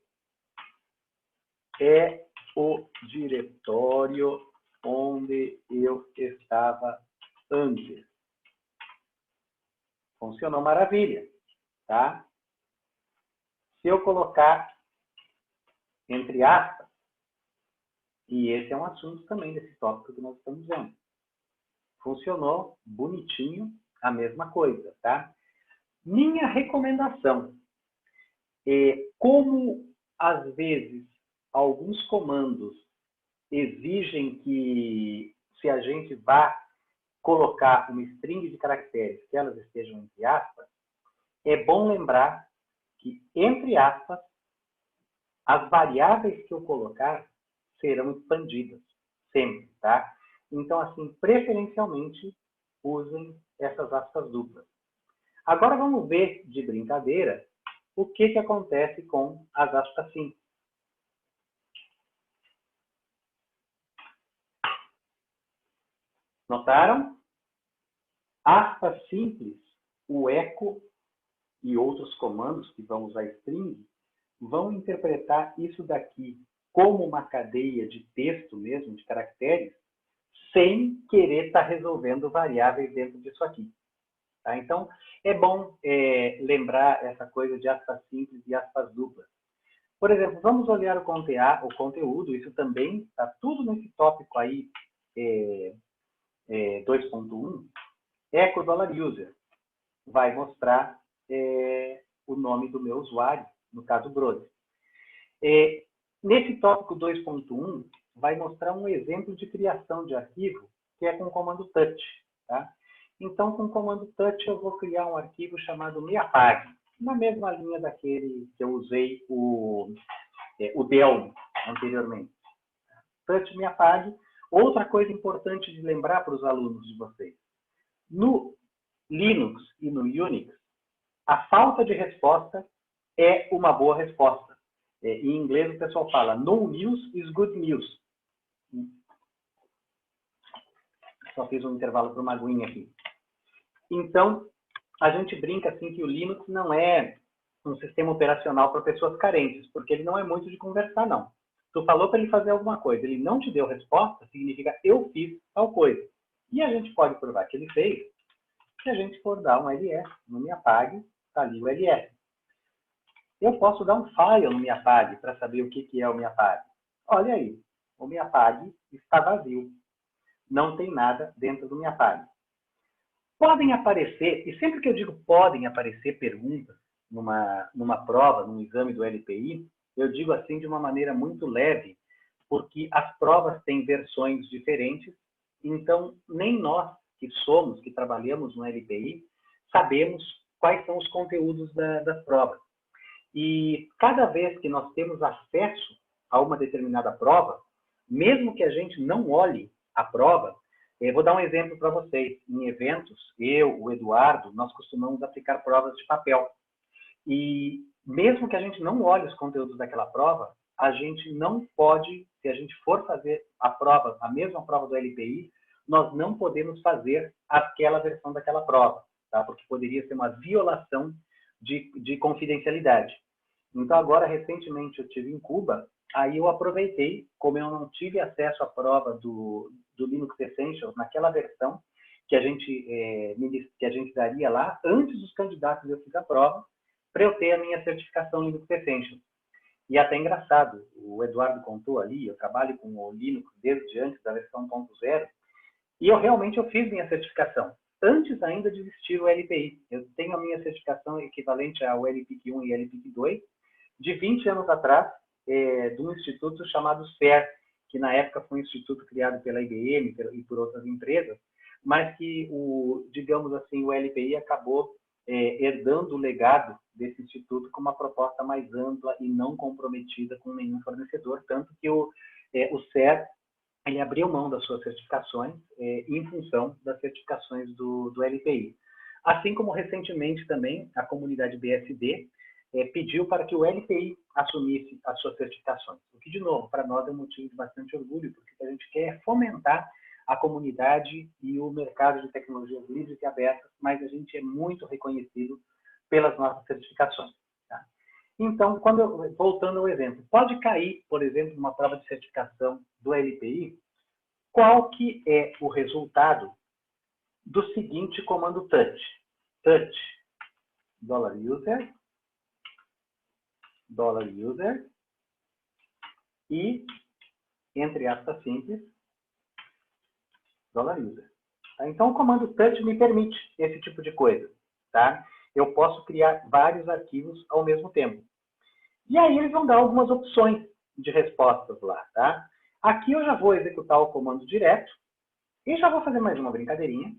é o diretório onde eu estava antes. Funcionou maravilha. Tá? Se eu colocar entre aspas, e esse é um assunto também desse tópico que nós estamos vendo. Funcionou bonitinho, a mesma coisa, tá? Minha recomendação é, como às vezes alguns comandos exigem que se a gente vá colocar uma string de caracteres que elas estejam entre aspas, é bom lembrar que entre aspas as variáveis que eu colocar serão expandidas, sempre, tá? Então, assim, preferencialmente, usem essas aspas duplas. Agora, vamos ver, de brincadeira, o que acontece com as aspas simples. Notaram? Aspas simples, o echo e outros comandos que vão usar string, vão interpretar isso daqui como uma cadeia de texto mesmo, de caracteres, sem querer estar resolvendo variáveis dentro disso aqui. Tá? Então, é bom lembrar essa coisa de aspas simples e aspas duplas. Por exemplo, vamos olhar o conteúdo, isso também está tudo nesse tópico aí, 2.1, echo $user. Vai mostrar o nome do meu usuário, no caso Brode. Nesse tópico 2.1, vai mostrar um exemplo de criação de arquivo, que é com o comando touch. Tá? Então, com o comando touch, eu vou criar um arquivo chamado meapague, na mesma linha daquele que eu usei o Delm anteriormente. Touch meapague. Outra coisa importante de lembrar para os alunos de vocês. No Linux e no Unix, a falta de resposta é uma boa resposta. Em inglês, o pessoal fala, no news is good news. Só fiz um intervalo para uma aguinha aqui. Então, a gente brinca assim que o Linux não é um sistema operacional para pessoas carentes, porque ele não é muito de conversar, não. Tu falou para ele fazer alguma coisa, ele não te deu resposta, significa eu fiz tal coisa. E a gente pode provar que ele fez, se a gente for dar um ls no meapague, está ali o ls. Eu posso dar um file no meapague para saber o que é o meapague. Olha aí, o MeApag está vazio. Não tem nada dentro do MeApag. Podem aparecer, e sempre que eu digo podem aparecer perguntas numa prova, num exame do LPI, eu digo assim de uma maneira muito leve, porque as provas têm versões diferentes, então nem nós que trabalhamos no LPI, sabemos quais são os conteúdos das provas. E cada vez que nós temos acesso a uma determinada prova, mesmo que a gente não olhe a prova, eu vou dar um exemplo para vocês. Em eventos, eu, o Eduardo, nós costumamos aplicar provas de papel. E mesmo que a gente não olhe os conteúdos daquela prova, a gente não pode, se a gente for fazer a prova, a mesma prova do LPI, nós não podemos fazer aquela versão daquela prova, tá? Porque poderia ser uma violação de confidencialidade. Então, agora, recentemente, eu estive em Cuba, aí eu aproveitei, como eu não tive acesso à prova do Linux Essentials, naquela versão que a gente daria lá, antes dos candidatos eu fiz a prova, para eu ter a minha certificação Linux Essentials. E até engraçado, o Eduardo contou ali, eu trabalho com o Linux desde antes da versão 1.0, e eu fiz minha certificação, antes ainda de existir o LPI. Eu tenho a minha certificação equivalente ao LPIC 1 e LPIC 2, de 20 anos atrás, de um instituto chamado CER, que na época foi um instituto criado pela IBM e por outras empresas, mas que, digamos assim, o LPI acabou herdando o legado desse instituto com uma proposta mais ampla e não comprometida com nenhum fornecedor, tanto que o CER ele abriu mão das suas certificações em função das certificações do LPI. Assim como, recentemente, também, a comunidade BSD pediu para que o LPI assumisse as suas certificações. O que, de novo, para nós é um motivo de bastante orgulho, porque a gente quer fomentar a comunidade e o mercado de tecnologias livres e abertas, mas a gente é muito reconhecido pelas nossas certificações. Tá? Então, voltando ao exemplo, pode cair, por exemplo, numa prova de certificação do LPI, qual que é o resultado do seguinte comando touch. Touch, $user, $user, e, entre aspas simples, $user. Tá? Então, o comando touch me permite esse tipo de coisa. Tá? Eu posso criar vários arquivos ao mesmo tempo. E aí eles vão dar algumas opções de respostas lá. Tá? Aqui eu já vou executar o comando direto e já vou fazer mais uma brincadeirinha.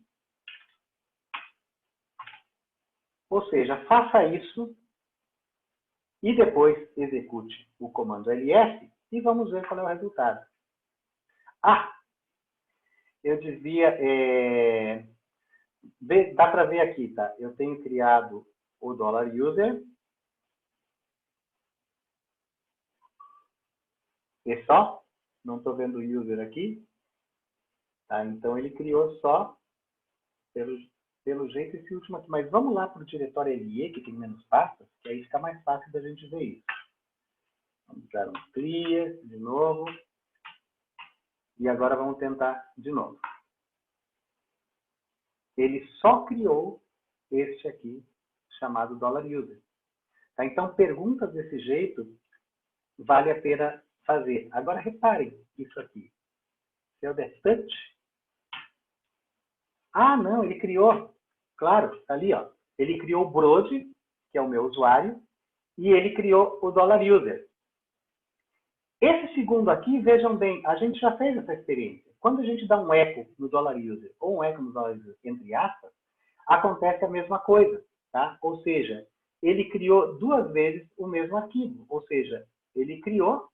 Ou seja, faça isso e depois execute o comando ls e vamos ver qual é o resultado. Ah! Eu devia... dá para ver aqui, tá? Eu tenho criado o $user. E só? Não estou vendo o user aqui. Tá? Então, ele criou só, pelo jeito, esse último aqui. Mas vamos lá para o diretório LE, que tem menos pastas, que aí fica mais fácil da gente ver isso. Vamos dar um clear de novo. E agora vamos tentar de novo. Ele só criou este aqui, chamado $user. Tá? Então, perguntas desse jeito, vale a pena fazer. Agora, reparem isso aqui. Se eu der touch... Ah, não, ele criou. Claro, está ali, ó. Ele criou o Brody, que é o meu usuário, e ele criou o $user. Esse segundo aqui, vejam bem, a gente já fez essa experiência. Quando a gente dá um eco no $user ou um eco no $user, entre aspas, acontece a mesma coisa. Tá? Ou seja, ele criou duas vezes o mesmo arquivo. Ou seja, ele criou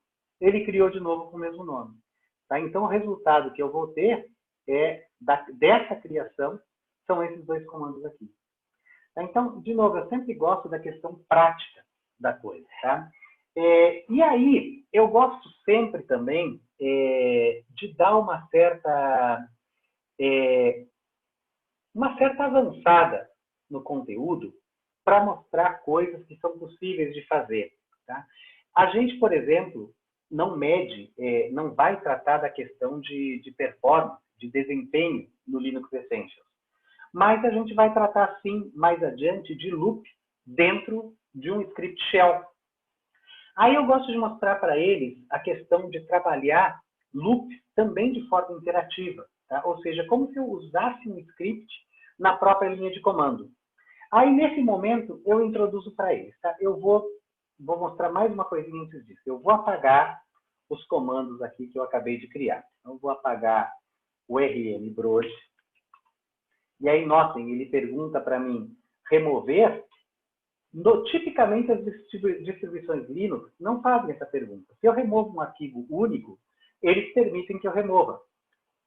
de novo com o mesmo nome. Tá? Então, o resultado que eu vou ter dessa criação são esses dois comandos aqui. Tá? Então, de novo, eu sempre gosto da questão prática da coisa. Tá? E aí, eu gosto sempre também de dar uma certa avançada no conteúdo para mostrar coisas que são possíveis de fazer. Tá? A gente, por exemplo, não vai tratar da questão de performance, de desempenho no Linux Essentials. Mas a gente vai tratar, sim, mais adiante, de loop dentro de um script shell. Aí eu gosto de mostrar para eles a questão de trabalhar loop também de forma interativa, tá? Ou seja, como se eu usasse um script na própria linha de comando. Aí, nesse momento, eu introduzo para eles. Tá? Eu vou mostrar mais uma coisinha antes disso. Eu vou apagar os comandos aqui que eu acabei de criar. Então, eu vou apagar o rm broad. E aí, notem, ele pergunta para mim remover. Tipicamente, as distribuições Linux não fazem essa pergunta. Se eu removo um arquivo único, eles permitem que eu remova.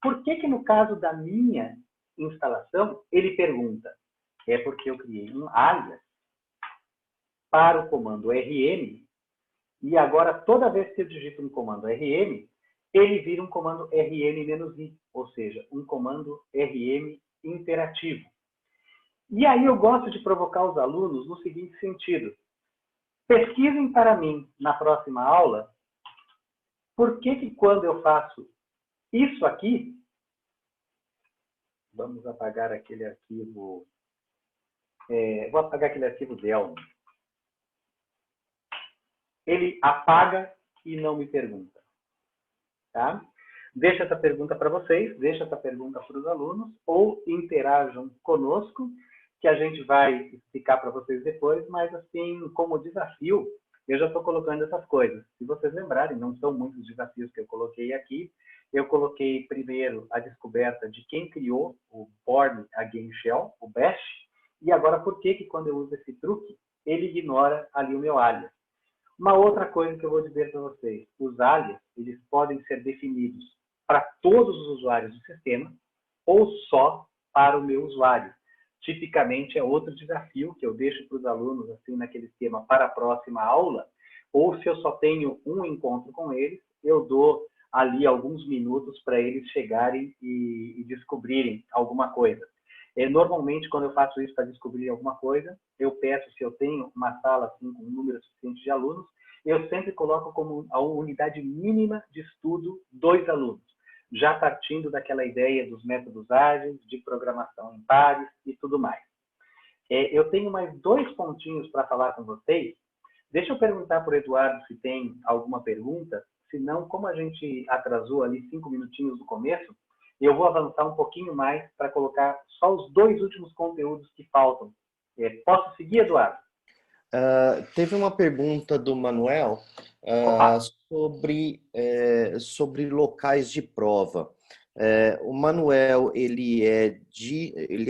Por que no caso da minha instalação, ele pergunta? É porque eu criei um alias para o comando rm, e agora, toda vez que eu digito um comando rm, ele vira um comando rm-i, ou seja, um comando rm interativo. E aí eu gosto de provocar os alunos no seguinte sentido. Pesquisem para mim, na próxima aula, por que quando eu faço isso aqui, vamos apagar aquele arquivo, vou apagar aquele arquivo Delm. Ele apaga e não me pergunta. Tá? Deixa essa pergunta para vocês, deixa essa pergunta para os alunos, ou interajam conosco, que a gente vai explicar para vocês depois, mas assim, como desafio, eu já estou colocando essas coisas. Se vocês lembrarem, não são muitos desafios que eu coloquei aqui. Eu coloquei primeiro a descoberta de quem criou o Born Again Shell, o Bash, e agora por que quando eu uso esse truque, ele ignora ali o meu alias. Uma outra coisa que eu vou dizer para vocês, os alias, eles podem ser definidos para todos os usuários do sistema ou só para o meu usuário. Tipicamente é outro desafio que eu deixo para os alunos assim naquele esquema para a próxima aula, ou se eu só tenho um encontro com eles, eu dou ali alguns minutos para eles chegarem e descobrirem alguma coisa. Normalmente, quando eu faço isso para descobrir alguma coisa, eu peço, se eu tenho uma sala assim, com um número suficiente de alunos, eu sempre coloco como a unidade mínima de estudo 2 alunos, já partindo daquela ideia dos métodos ágeis, de programação em pares e tudo mais. Eu tenho mais 2 pontinhos para falar com vocês. Deixa eu perguntar para o Eduardo se tem alguma pergunta, senão, como a gente atrasou ali 5 minutinhos no começo, eu vou avançar um pouquinho mais para colocar só os 2 últimos conteúdos que faltam. Posso seguir, Eduardo? Teve uma pergunta do Manuel sobre locais de prova. O Manuel, ele é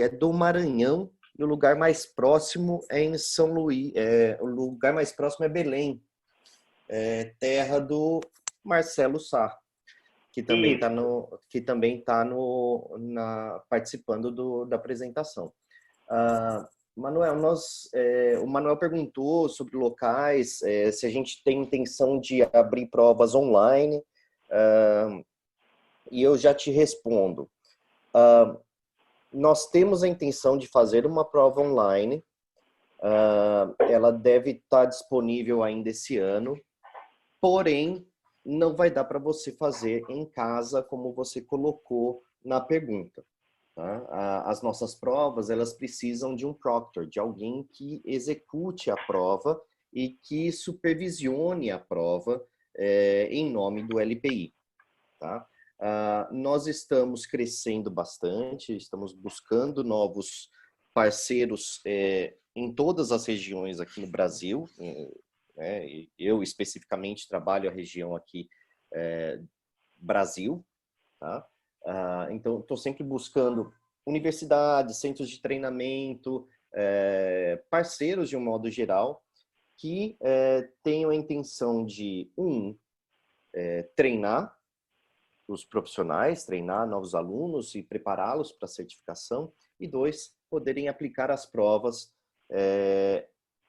do Maranhão, e o lugar mais próximo é em São Luís. O lugar mais próximo é Belém, terra do Marcelo Sá, que também está participando da apresentação. Manuel, o Manuel perguntou sobre locais, se a gente tem intenção de abrir provas online, e eu já te respondo. Nós temos a intenção de fazer uma prova online, ela deve estar disponível ainda esse ano, porém, não vai dar para você fazer em casa, como você colocou na pergunta. Tá? As nossas provas, elas precisam de um proctor, de alguém que execute a prova e que supervisione a prova em nome do LPI. Tá? Nós estamos crescendo bastante, estamos buscando novos parceiros em todas as regiões aqui no Brasil. Eu especificamente trabalho a região aqui Brasil, tá? Então, estou sempre buscando universidades, centros de treinamento, parceiros de um modo geral, que tenham a intenção de, treinar os profissionais, treinar novos alunos e prepará-los para a certificação, e 2, poderem aplicar as provas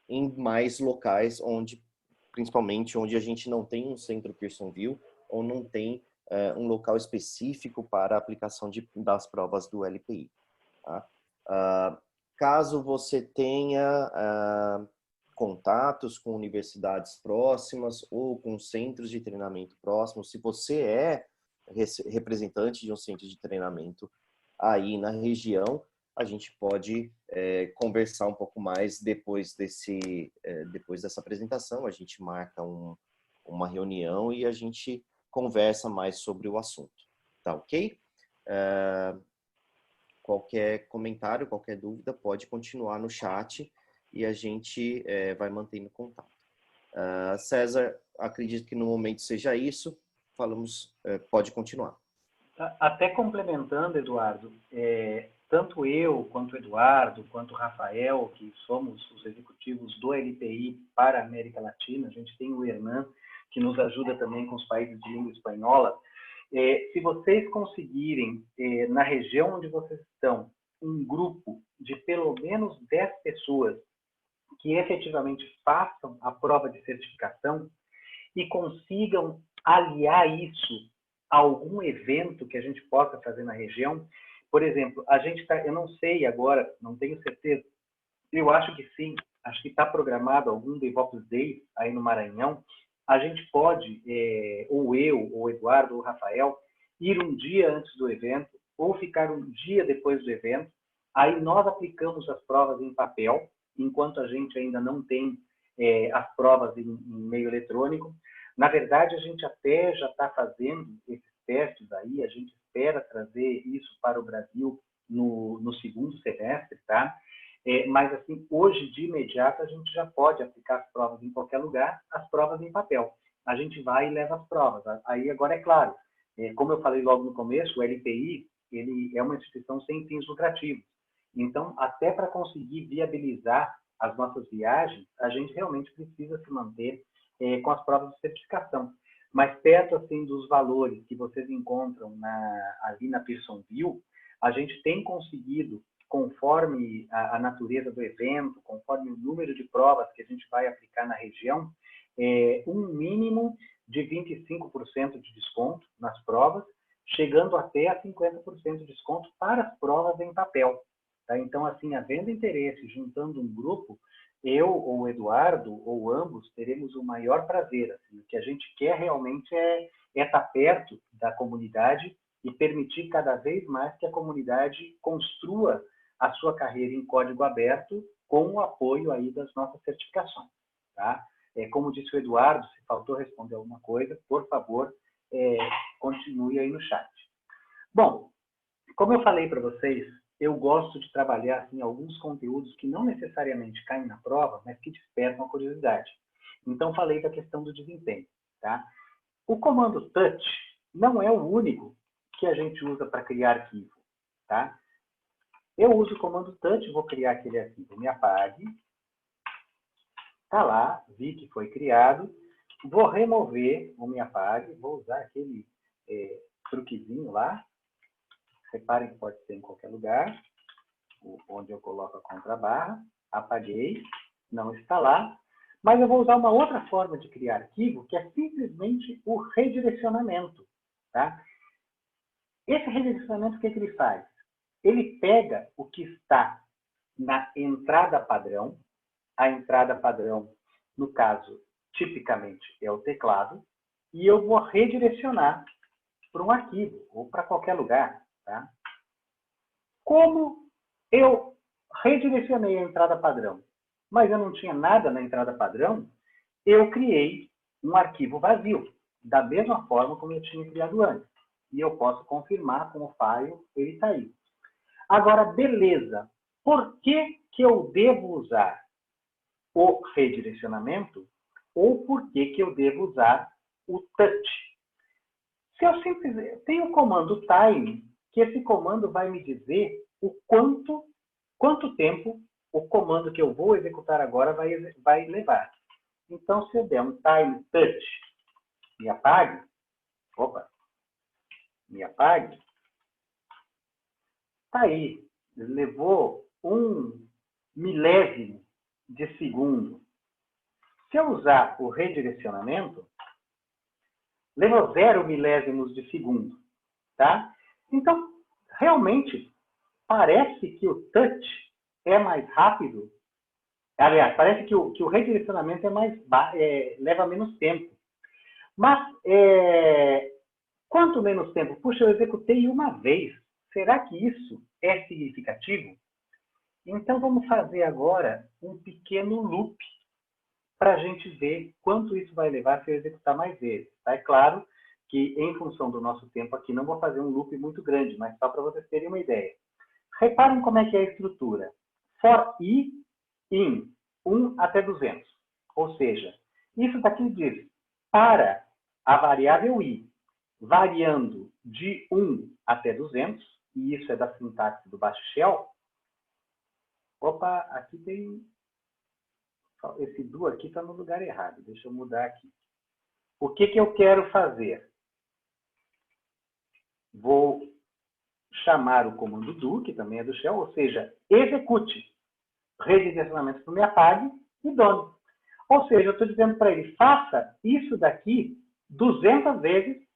em mais locais, principalmente onde a gente não tem um centro Pearsonville, ou não tem um local específico para a aplicação das provas do LPI. Tá? Caso você tenha contatos com universidades próximas ou com centros de treinamento próximos, se você é representante de um centro de treinamento aí na região, a gente pode conversar um pouco mais depois dessa apresentação. A gente marca uma reunião e a gente conversa mais sobre o assunto. Tá ok? Qualquer comentário, qualquer dúvida, pode continuar no chat e a gente vai mantendo contato. César, acredito que no momento seja isso. Falamos, pode continuar. Até complementando, Eduardo, tanto eu, quanto o Eduardo, quanto o Rafael, que somos os executivos do LPI para a América Latina, a gente tem o Hernan, que nos ajuda também com os países de língua espanhola. Se vocês conseguirem, na região onde vocês estão, um grupo de pelo menos 10 pessoas que efetivamente façam a prova de certificação e consigam aliar isso a algum evento que a gente possa fazer na região. Por exemplo, a gente está, eu não sei agora, não tenho certeza, eu acho que sim, acho que está programado algum DevOps Day aí no Maranhão. A gente pode, ou eu, ou o Eduardo, ou o Rafael, ir um dia antes do evento, ou ficar um dia depois do evento. Aí nós aplicamos as provas em papel, enquanto a gente ainda não tem as provas em meio eletrônico. Na verdade, a gente até já está fazendo esses testes aí, a gente espera trazer isso para o Brasil no segundo semestre, tá? Mas, assim, hoje, de imediato, a gente já pode aplicar as provas em qualquer lugar, as provas em papel. A gente vai e leva as provas. Aí, agora, é claro, como eu falei logo no começo, o LPI, ele é uma instituição sem fins lucrativos. Então, até para conseguir viabilizar as nossas viagens, a gente realmente precisa se manter com as provas de certificação. Mas perto, assim, dos valores que vocês encontram ali na Pearsonville, a gente tem conseguido, conforme a natureza do evento, conforme o número de provas que a gente vai aplicar na região, um mínimo de 25% de desconto nas provas, chegando até a 50% de desconto para as provas em papel. Tá? Então, assim, havendo interesse, juntando um grupo, eu ou o Eduardo, ou ambos, teremos o maior prazer. Assim, o que a gente quer realmente é estar perto da comunidade e permitir cada vez mais que a comunidade construa a sua carreira em código aberto com o apoio aí das nossas certificações. Tá? Como disse o Eduardo, se faltou responder alguma coisa, por favor, continue aí no chat. Bom, como eu falei para vocês, eu gosto de trabalhar assim, alguns conteúdos que não necessariamente caem na prova, mas que despertam a curiosidade. Então, falei da questão do desempenho. Tá? O comando touch não é o único que a gente usa para criar arquivo. Tá? Eu uso o comando touch, vou criar aquele arquivo, me apague. Está lá, vi que foi criado. Vou remover o me apague, vou usar aquele truquezinho lá. Reparem que pode ser em qualquer lugar, onde eu coloco a contrabarra, apaguei, não está lá, mas eu vou usar uma outra forma de criar arquivo, que é simplesmente o redirecionamento. Tá? Esse redirecionamento, o que ele faz? Ele pega o que está na entrada padrão, a entrada padrão, no caso, tipicamente é o teclado, e eu vou redirecionar para um arquivo, ou para qualquer lugar. Tá? Como eu redirecionei a entrada padrão, mas eu não tinha nada na entrada padrão, eu criei um arquivo vazio, da mesma forma como eu tinha criado antes. E eu posso confirmar com o file, ele está aí. Agora, beleza. Por que eu devo usar o redirecionamento ou por que eu devo usar o touch? Se eu simplesmente tenho o comando time, que esse comando vai me dizer o quanto tempo o comando que eu vou executar agora vai levar. Então, se eu der um time touch, me apague, está aí, levou 1 milésimo de segundo. Se eu usar o redirecionamento, levou 0 milésimos de segundo. Tá? Então, realmente, parece que o touch é mais rápido. Aliás, parece que o redirecionamento leva menos tempo. Mas, quanto menos tempo? Puxa, eu executei uma vez. Será que isso é significativo? Então, vamos fazer agora um pequeno loop para a gente ver quanto isso vai levar se eu executar mais vezes. Tá? É claro que, em função do nosso tempo aqui, não vou fazer um loop muito grande, mas só para vocês terem uma ideia. Reparem como é que é a estrutura. For i in 1 até 200. Ou seja, isso daqui diz para a variável i variando de 1 até 200, e isso é da sintaxe do Bash Shell. Opa, aqui tem... Esse do aqui está no lugar errado. Deixa eu mudar aqui. O que eu quero fazer? Vou chamar o comando do, que também é do shell, ou seja, execute. Rede de acionamentos para me apague e done. Ou seja, eu estou dizendo para ele, faça isso daqui 200 vezes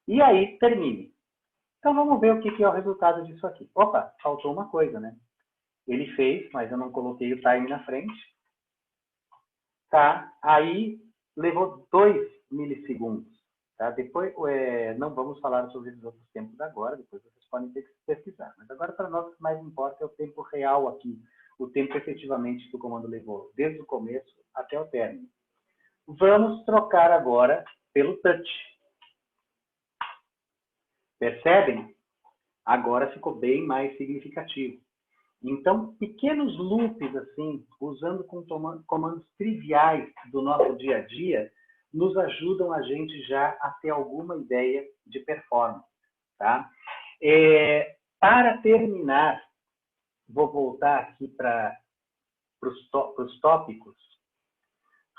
e aí termine. Então vamos ver o que é o resultado disso aqui. Opa, faltou uma coisa, né? Ele fez, mas eu não coloquei o time na frente. Tá? Aí levou 2 milissegundos. Tá? Depois, não vamos falar sobre os outros tempos agora, depois vocês podem ter que pesquisar. Mas agora, para nós, o que mais importa é o tempo real aqui, o tempo efetivamente que o comando levou, desde o começo até o término. Vamos trocar agora pelo touch. Percebem? Agora ficou bem mais significativo. Então, pequenos loops, assim, usando comandos triviais do nosso dia a dia, nos ajudam a gente já a ter alguma ideia de performance. Tá? Para terminar, vou voltar aqui para os tópicos.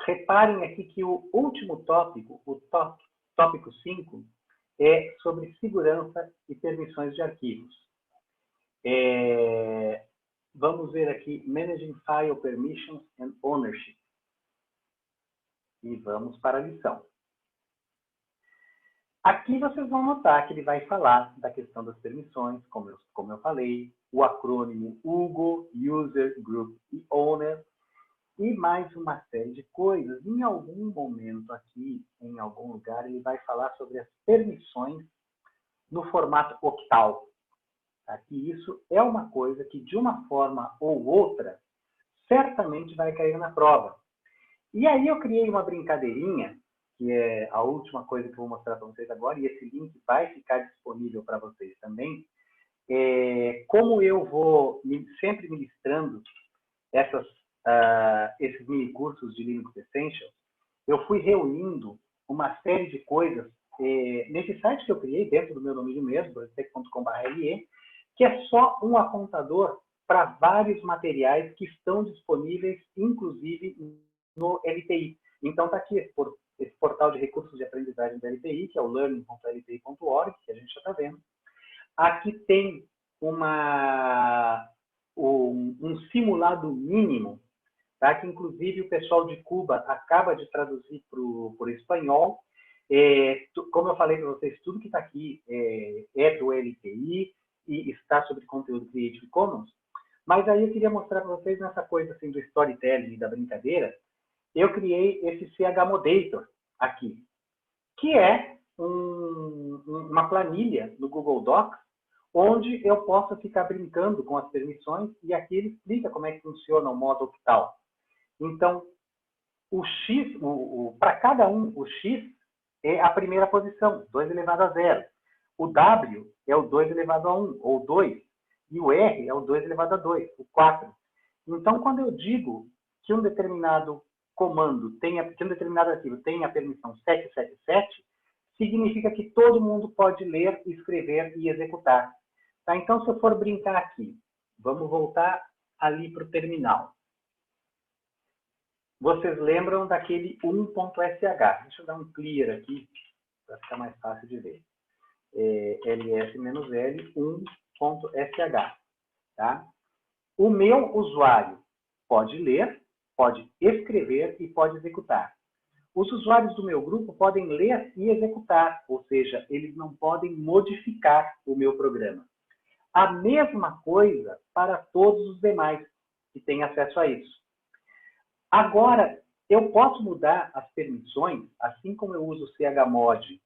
Reparem aqui que o último tópico, o tópico 5, é sobre segurança e permissões de arquivos. Vamos ver aqui, Managing File Permissions and Ownership. E vamos para a lição. Aqui vocês vão notar que ele vai falar da questão das permissões, como eu falei, o acrônimo UGO, User, Group e Owner, e mais uma série de coisas. Em algum momento aqui, em algum lugar, ele vai falar sobre as permissões no formato octal. Aqui isso é uma coisa que, de uma forma ou outra, certamente vai cair na prova. E aí eu criei uma brincadeirinha, que é a última coisa que eu vou mostrar para vocês agora, e esse link vai ficar disponível para vocês também. Como eu vou sempre ministrando esses mini cursos de Linux Essentials, eu fui reunindo uma série de coisas nesse site que eu criei, dentro do meu domínio mesmo, brotec.com.br, que é só um apontador para vários materiais que estão disponíveis, inclusive no LTI. Então, está aqui esse portal de recursos de aprendizagem da LTI, que é o learning.lti.org, que a gente já está vendo. Aqui tem um simulado mínimo, tá? Que inclusive o pessoal de Cuba acaba de traduzir para o espanhol. Como eu falei para vocês, tudo que está aqui é do LTI e está sobre conteúdo Creative Commons. Mas aí eu queria mostrar para vocês nessa coisa assim, do storytelling e da brincadeira. Eu criei esse CHModator aqui, que é uma planilha do Google Docs, onde eu posso ficar brincando com as permissões, e aqui ele explica como é que funciona o modo octal. Então, o X, para cada um, o X é a primeira posição, 2 elevado a 0. O W é o 2 elevado a 1, ou 2. E o R é o 2 elevado a 2, o 4. Então, quando eu digo que um determinado comando que um determinado arquivo tem a permissão 777, significa que todo mundo pode ler, escrever e executar. Tá? Então, se eu for brincar aqui, vamos voltar ali para o terminal. Vocês lembram daquele 1.sh? Deixa eu dar um clear aqui, para ficar mais fácil de ver. ls-l 1.sh. Tá? O meu usuário pode ler, pode escrever e pode executar. Os usuários do meu grupo podem ler e executar, ou seja, eles não podem modificar o meu programa. A mesma coisa para todos os demais que têm acesso a isso. Agora, eu posso mudar as permissões, assim como eu uso o chmod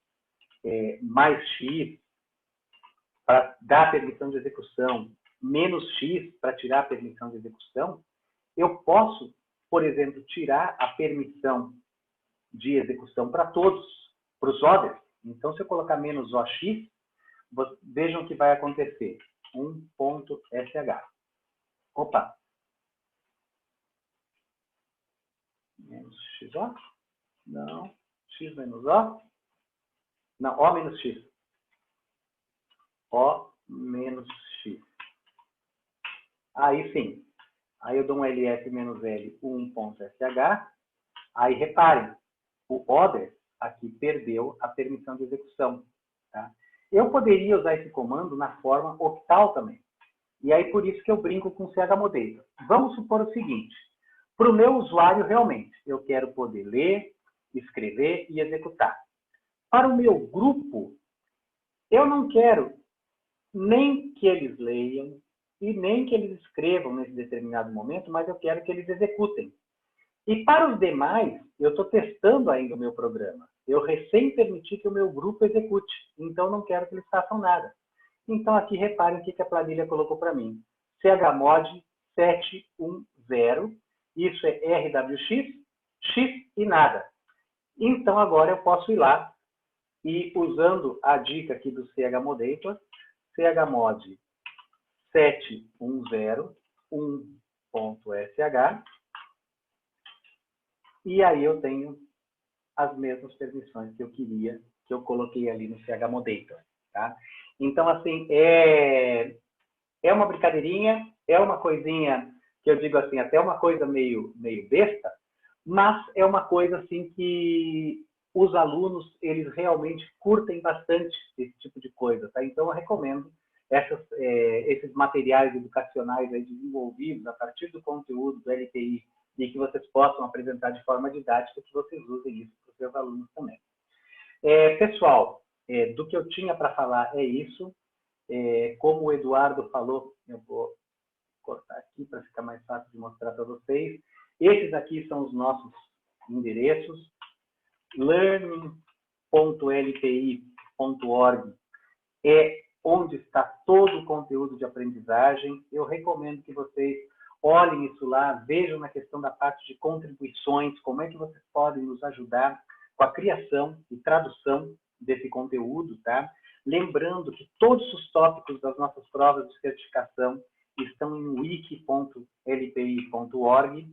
mais x para dar a permissão de execução, menos x para tirar a permissão de execução. Eu posso, por exemplo, tirar a permissão de execução para todos, para os others, Então, se eu colocar menos OX, vejam o que vai acontecer. 1.sh. Opa! Menos XO? Não. X menos O? Não, O menos X. O menos X. Aí sim. Aí eu dou um LS menos L 1.sh. Aí reparem, o order aqui perdeu a permissão de execução. Tá? Eu poderia usar esse comando na forma octal também. E aí por isso que eu brinco com o chmodata. Vamos supor o seguinte. Para o meu usuário, realmente, eu quero poder ler, escrever e executar. Para o meu grupo, eu não quero nem que eles leiam e nem que eles escrevam nesse determinado momento, mas eu quero que eles executem. E para os demais, eu estou testando ainda o meu programa. Eu recém permiti que o meu grupo execute, então não quero que eles façam nada. Então aqui reparem o que a planilha colocou para mim. chmod 710, isso é RWX, X e nada. Então agora eu posso ir lá e usando a dica aqui do chmodator, chmod 710 1.sh, e aí eu tenho as mesmas permissões que eu queria, que eu coloquei ali no chmodata. Tá? Então, assim, é uma brincadeirinha, é uma coisinha que eu digo assim, até uma coisa meio besta, mas é uma coisa assim que os alunos, eles realmente curtem bastante esse tipo de coisa. Tá? Então, eu recomendo esses materiais educacionais aí desenvolvidos a partir do conteúdo do LTI e que vocês possam apresentar de forma didática, que vocês usem isso para os seus alunos também. Pessoal, do que eu tinha para falar é isso. Como o Eduardo falou, eu vou cortar aqui para ficar mais fácil de mostrar para vocês. Esses aqui são os nossos endereços. learning.lpi.org é onde está todo o conteúdo de aprendizagem. Eu recomendo que vocês olhem isso lá, vejam na questão da parte de contribuições, como é que vocês podem nos ajudar com a criação e tradução desse conteúdo, tá? Lembrando que todos os tópicos das nossas provas de certificação estão em wiki.lpi.org.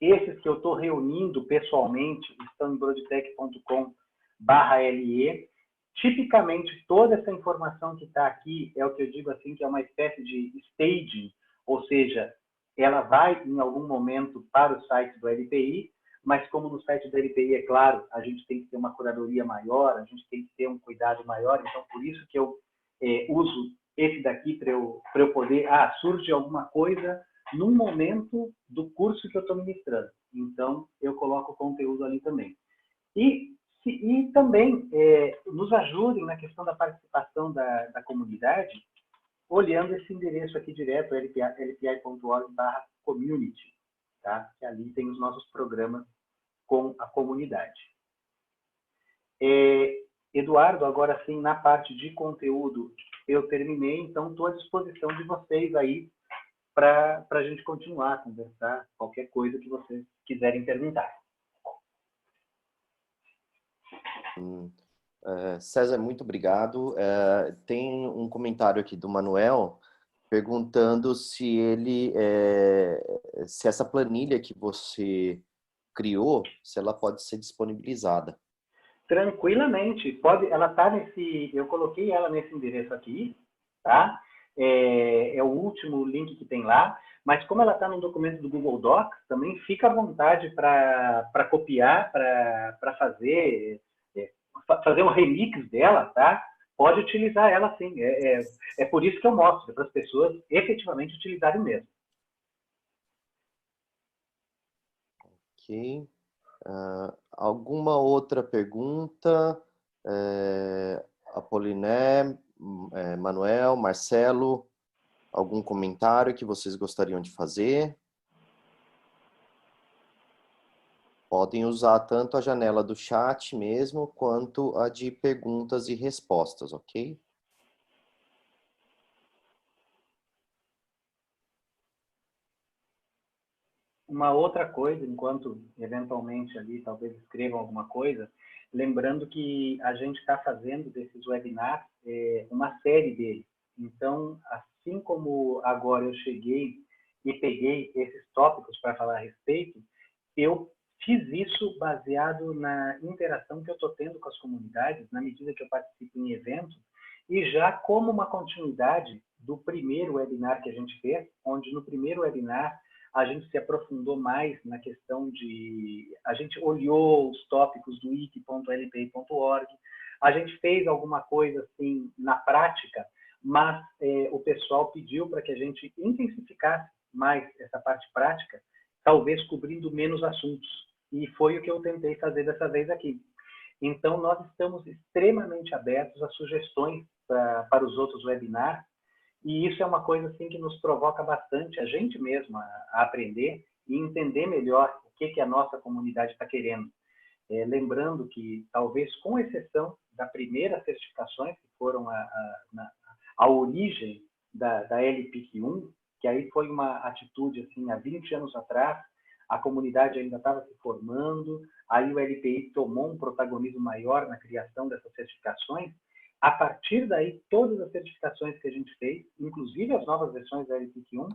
Esses que eu estou reunindo pessoalmente estão em broditech.com/LE. Tipicamente, toda essa informação que está aqui é o que eu digo assim, que é uma espécie de staging, ou seja, ela vai em algum momento para o site do LPI, mas como no site do LPI, é claro, a gente tem que ter uma curadoria maior, a gente tem que ter um cuidado maior, então por isso que eu uso esse daqui para eu poder, surge alguma coisa num momento do curso que eu estou ministrando. Então, eu coloco o conteúdo ali também. E também nos ajudem na questão da participação da comunidade, olhando esse endereço aqui direto, lpi.org/community, tá? Que ali tem os nossos programas com a comunidade. Eduardo, agora sim, na parte de conteúdo, eu terminei, então estou à disposição de vocês aí para a gente continuar a conversar, qualquer coisa que vocês quiserem perguntar. César, muito obrigado. Tem um comentário aqui do Manuel perguntando se se essa planilha que você criou, se ela pode ser disponibilizada. Tranquilamente, pode. Ela está eu coloquei ela nesse endereço aqui, tá? É o último link que tem lá, mas como ela está no documento do Google Docs, também fica à vontade para copiar, para fazer um remix dela, tá? Pode utilizar ela sim. É por isso que eu mostro, para as pessoas efetivamente utilizarem mesmo. Ok. Alguma outra pergunta? Apoliné, Manuel, Marcelo, algum comentário que vocês gostariam de fazer? Podem usar tanto a janela do chat mesmo, quanto a de perguntas e respostas, ok? uma outra coisa, enquanto eventualmente ali talvez escrevam alguma coisa, lembrando que a gente está fazendo desses webinars uma série deles. Então, assim como agora eu cheguei e peguei esses tópicos para falar a respeito, eu fiz isso baseado na interação que eu estou tendo com as comunidades, na medida que eu participo em eventos, e já como uma continuidade do primeiro webinar que a gente fez, onde no primeiro webinar a gente se aprofundou mais na questão de... A gente olhou os tópicos do wiki.lpi.org, a gente fez alguma coisa assim na prática, mas o pessoal pediu para que a gente intensificasse mais essa parte prática, talvez cobrindo menos assuntos. E foi o que eu tentei fazer dessa vez aqui. Então, nós estamos extremamente abertos a sugestões para os outros webinars, e isso é uma coisa assim que nos provoca bastante, a gente mesmo, a aprender e entender melhor o que a nossa comunidade está querendo. Lembrando que, talvez com exceção da primeira certificações, que foram a origem da LPIC1, que aí foi uma atitude assim, há 20 anos atrás, a comunidade ainda estava se formando, aí o LPI tomou um protagonismo maior na criação dessas certificações. A partir daí, todas as certificações que a gente fez, inclusive as novas versões da LPIC1,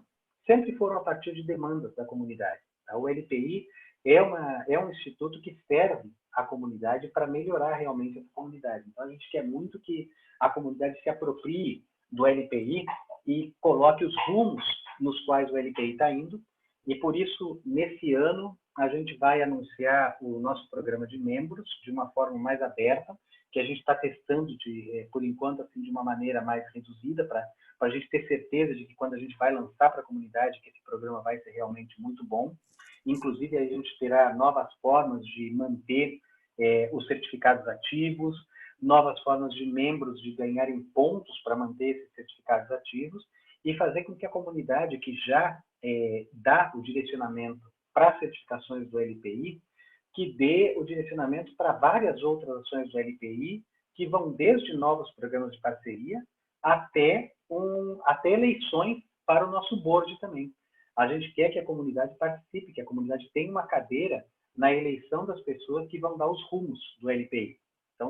sempre foram a partir de demandas da comunidade. O LPI é um instituto que serve a comunidade para melhorar realmente essa comunidade. Então, a gente quer muito que a comunidade se aproprie do LPI e coloque os rumos nos quais o LPI está indo. E, por isso, nesse ano, a gente vai anunciar o nosso programa de membros de uma forma mais aberta, que a gente está testando, por enquanto, assim, de uma maneira mais reduzida, para a gente ter certeza de que quando a gente vai lançar para a comunidade, que esse programa vai ser realmente muito bom. Inclusive, a gente terá novas formas de manter os certificados ativos, novas formas de membros de ganharem pontos para manter esses certificados ativos e fazer com que a comunidade que já dá o direcionamento para as certificações do LPI, que dê o direcionamento para várias outras ações do LPI, que vão desde novos programas de parceria até eleições para o nosso board também. A gente quer que a comunidade participe, que a comunidade tenha uma cadeira na eleição das pessoas que vão dar os rumos do LPI. Então,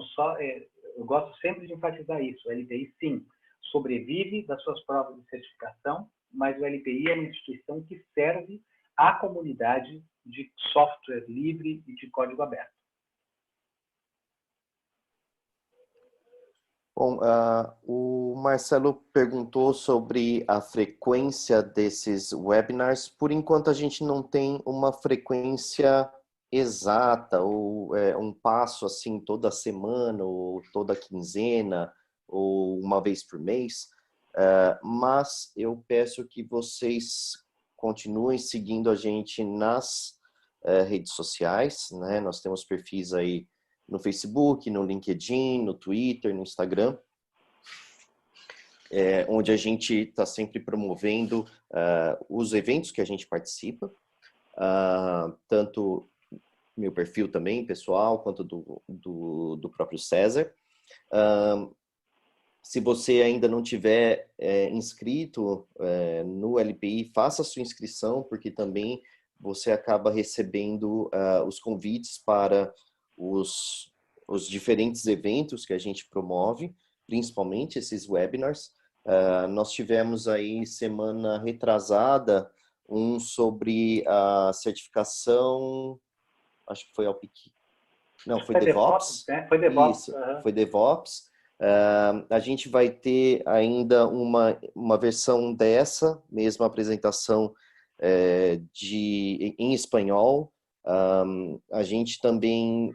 eu gosto sempre de enfatizar isso. O LPI, sim, sobrevive das suas provas de certificação, mas o LPI é uma instituição que serve à comunidade de software livre e de código aberto. Bom, o Marcelo perguntou sobre a frequência desses webinars. Por enquanto, a gente não tem uma frequência exata, ou um passo assim toda semana, ou toda quinzena, ou uma vez por mês. Mas eu peço que vocês continuem seguindo a gente nas redes sociais, né? Nós temos perfis aí no Facebook, no LinkedIn, no Twitter, no Instagram, onde a gente está sempre promovendo os eventos que a gente participa, tanto meu perfil também, pessoal, quanto do próprio César. Se você ainda não tiver inscrito no LPI, faça a sua inscrição, porque também você acaba recebendo os convites para os diferentes eventos que a gente promove, principalmente esses webinars. Nós tivemos aí semana retrasada um sobre a certificação, acho que foi ALPIC. Não, foi DevOps. Foi DevOps. Isso, foi DevOps. A gente vai ter ainda uma versão dessa mesma apresentação em espanhol. A gente também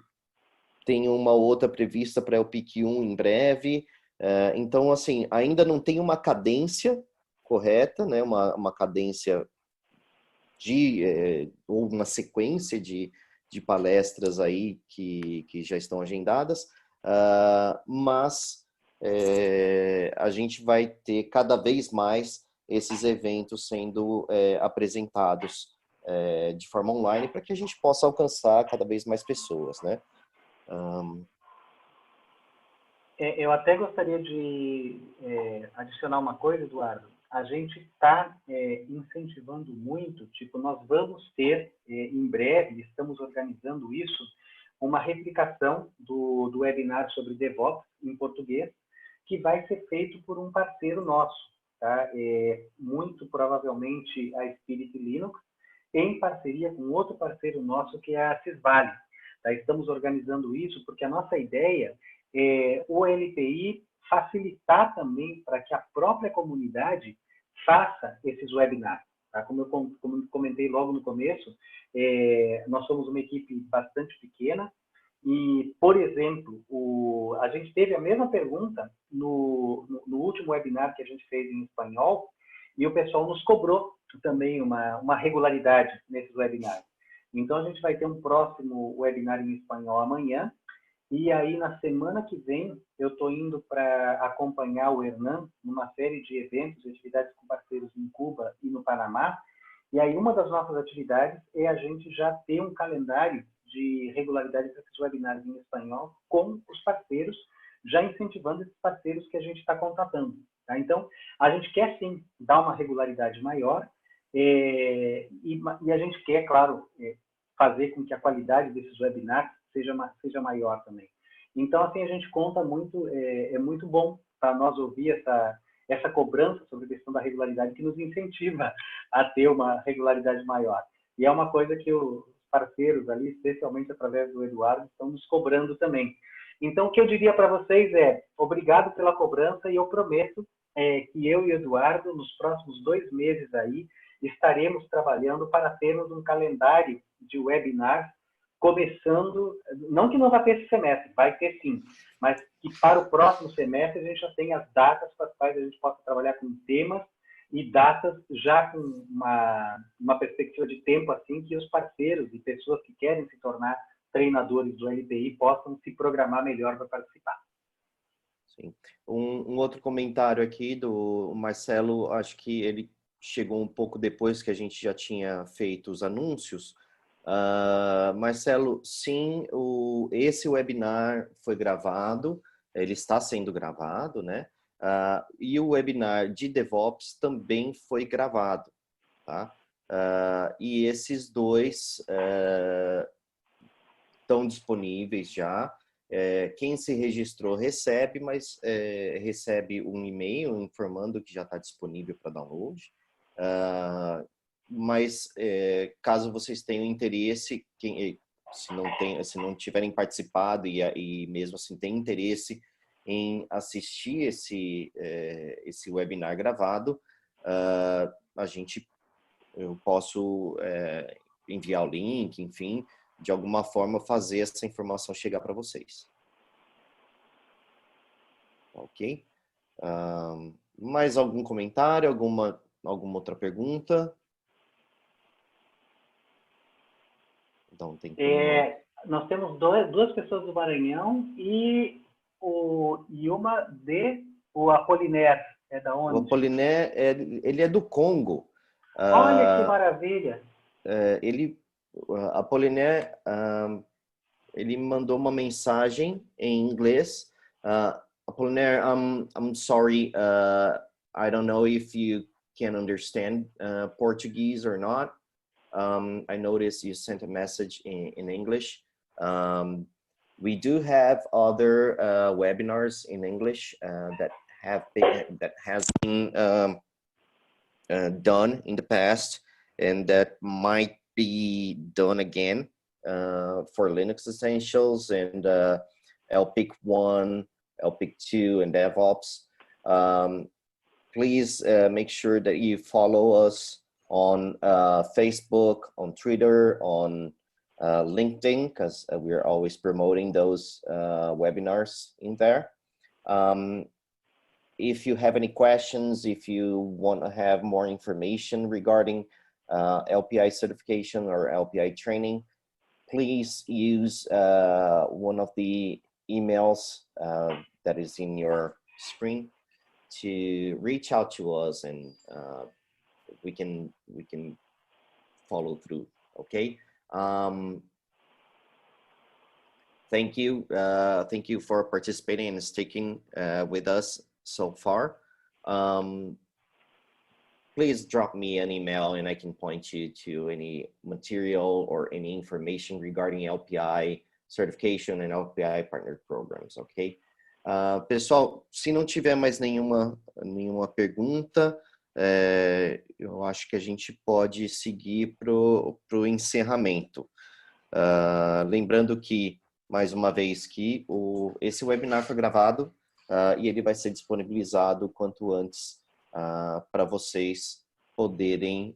tem uma outra prevista para o PIC1 em breve. Então, assim, ainda não tem uma cadência correta, né? Uma cadência ou uma sequência de palestras aí que já estão agendadas, mas a gente vai ter cada vez mais esses eventos sendo apresentados de forma online para que a gente possa alcançar cada vez mais pessoas, né? Eu até gostaria de adicionar uma coisa, Eduardo. a gente está incentivando muito, tipo, nós vamos ter, em breve, estamos organizando isso, uma replicação do webinar sobre DevOps em português, que vai ser feito por um parceiro nosso, tá? Muito provavelmente a Spirit Linux, em parceria com outro parceiro nosso, que é a Cisvale. Tá? Estamos organizando isso porque a nossa ideia é o LTI facilitar também para que a própria comunidade faça esses webinars. Tá? Como eu comentei logo no começo, nós somos uma equipe bastante pequena e, por exemplo, a gente teve a mesma pergunta no último webinar que a gente fez em espanhol e o pessoal nos cobrou também uma regularidade nesses webinars. Então, a gente vai ter um próximo webinar em espanhol amanhã, e aí, na semana que vem, eu estou indo para acompanhar o Hernan numa série de eventos e atividades com parceiros em Cuba e no Panamá. E aí, uma das nossas atividades é a gente já ter um calendário de regularidade para esses webinars em espanhol com os parceiros, já incentivando esses parceiros que a gente está contratando. Tá? Então, a gente quer, sim, dar uma regularidade maior e a gente quer, claro, fazer com que a qualidade desses webinars seja maior também. Então, assim, a gente conta muito, é muito bom para nós ouvir essa cobrança sobre a questão da regularidade, que nos incentiva a ter uma regularidade maior. E é uma coisa que os parceiros ali, especialmente através do Eduardo, estão nos cobrando também. Então, o que eu diria para vocês é, obrigado pela cobrança, e eu prometo que eu e o Eduardo, nos próximos 2 meses aí, estaremos trabalhando para termos um calendário de webinars começando, não que não vai ter esse semestre, vai ter sim, mas que para o próximo semestre a gente já tem as datas para as quais a gente possa trabalhar com temas e datas já com uma perspectiva de tempo assim que os parceiros e pessoas que querem se tornar treinadores do LTI possam se programar melhor para participar. Sim. Um outro comentário aqui do Marcelo, acho que ele chegou um pouco depois que a gente já tinha feito os anúncios. Marcelo, sim, esse webinar foi gravado, ele está sendo gravado, né? E o webinar de DevOps também foi gravado, tá? E esses dois estão disponíveis já. Quem se registrou recebe, mas recebe um e-mail informando que já está disponível para download. Mas caso vocês tenham interesse, se não tiverem participado e mesmo assim tem interesse em assistir esse webinar gravado, eu posso enviar o link, enfim, de alguma forma fazer essa informação chegar para vocês. Ok? Mais algum comentário, alguma outra pergunta? Então, tem nós temos duas pessoas do Maranhão e uma o Apoliner. É da onde? O Apoliner, ele é do Congo. Olha que maravilha! Apoliner, ele mandou uma mensagem em inglês. Apoliner, I'm sorry, I don't know if you can understand Portuguese or not. I noticed you sent a message in English. We do have other webinars in English that has been done in the past, and that might be done again for Linux Essentials and LPIC 1, LPIC 2, and DevOps. Please make sure that you follow us on Facebook, on Twitter, on LinkedIn, because we're always promoting those webinars in there. If you have any questions, if you want to have more information regarding LPI certification or LPI training, please use one of the emails that is in your screen to reach out to us, and we can follow through. Okay. Thank you for participating and sticking with us so far. please drop me an email and I can point you to any material or any information regarding LPI certification and LPI partner programs, ok? Pessoal, se não tiver mais nenhuma pergunta, eu acho que a gente pode seguir para o encerramento. Lembrando que, mais uma vez, que esse webinar foi gravado e ele vai ser disponibilizado quanto antes para vocês poderem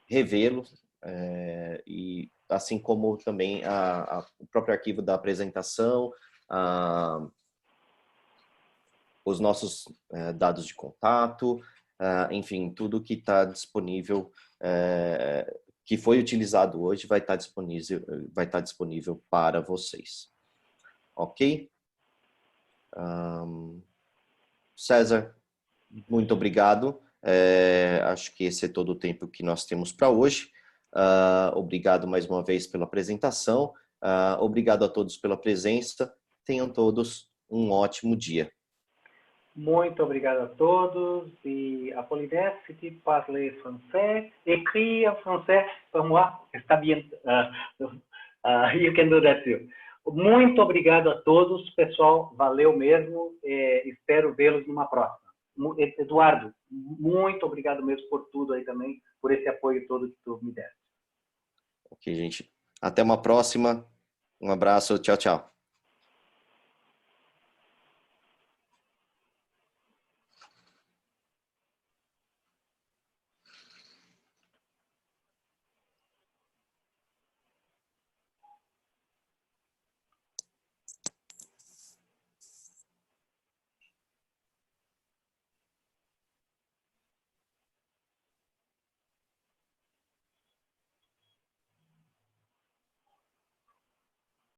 revê-lo, e assim como também o próprio arquivo da apresentação, os nossos dados de contato, enfim, tudo que está disponível, que foi utilizado hoje, vai estar disponível para vocês. Ok? César, muito obrigado. Acho que esse é todo o tempo que nós temos para hoje. Obrigado mais uma vez pela apresentação. Obrigado a todos pela presença. Tenham todos um ótimo dia. Muito obrigado a todos. Et Apollinaire, si tu parles français, écris en français pour moi, está bien. You can do that too. Muito obrigado a todos, pessoal. Valeu mesmo. Espero vê-los numa próxima. Eduardo, muito obrigado mesmo por tudo aí também, por esse apoio todo que tu me deste. Ok, gente. Até uma próxima. Um abraço. Tchau, tchau.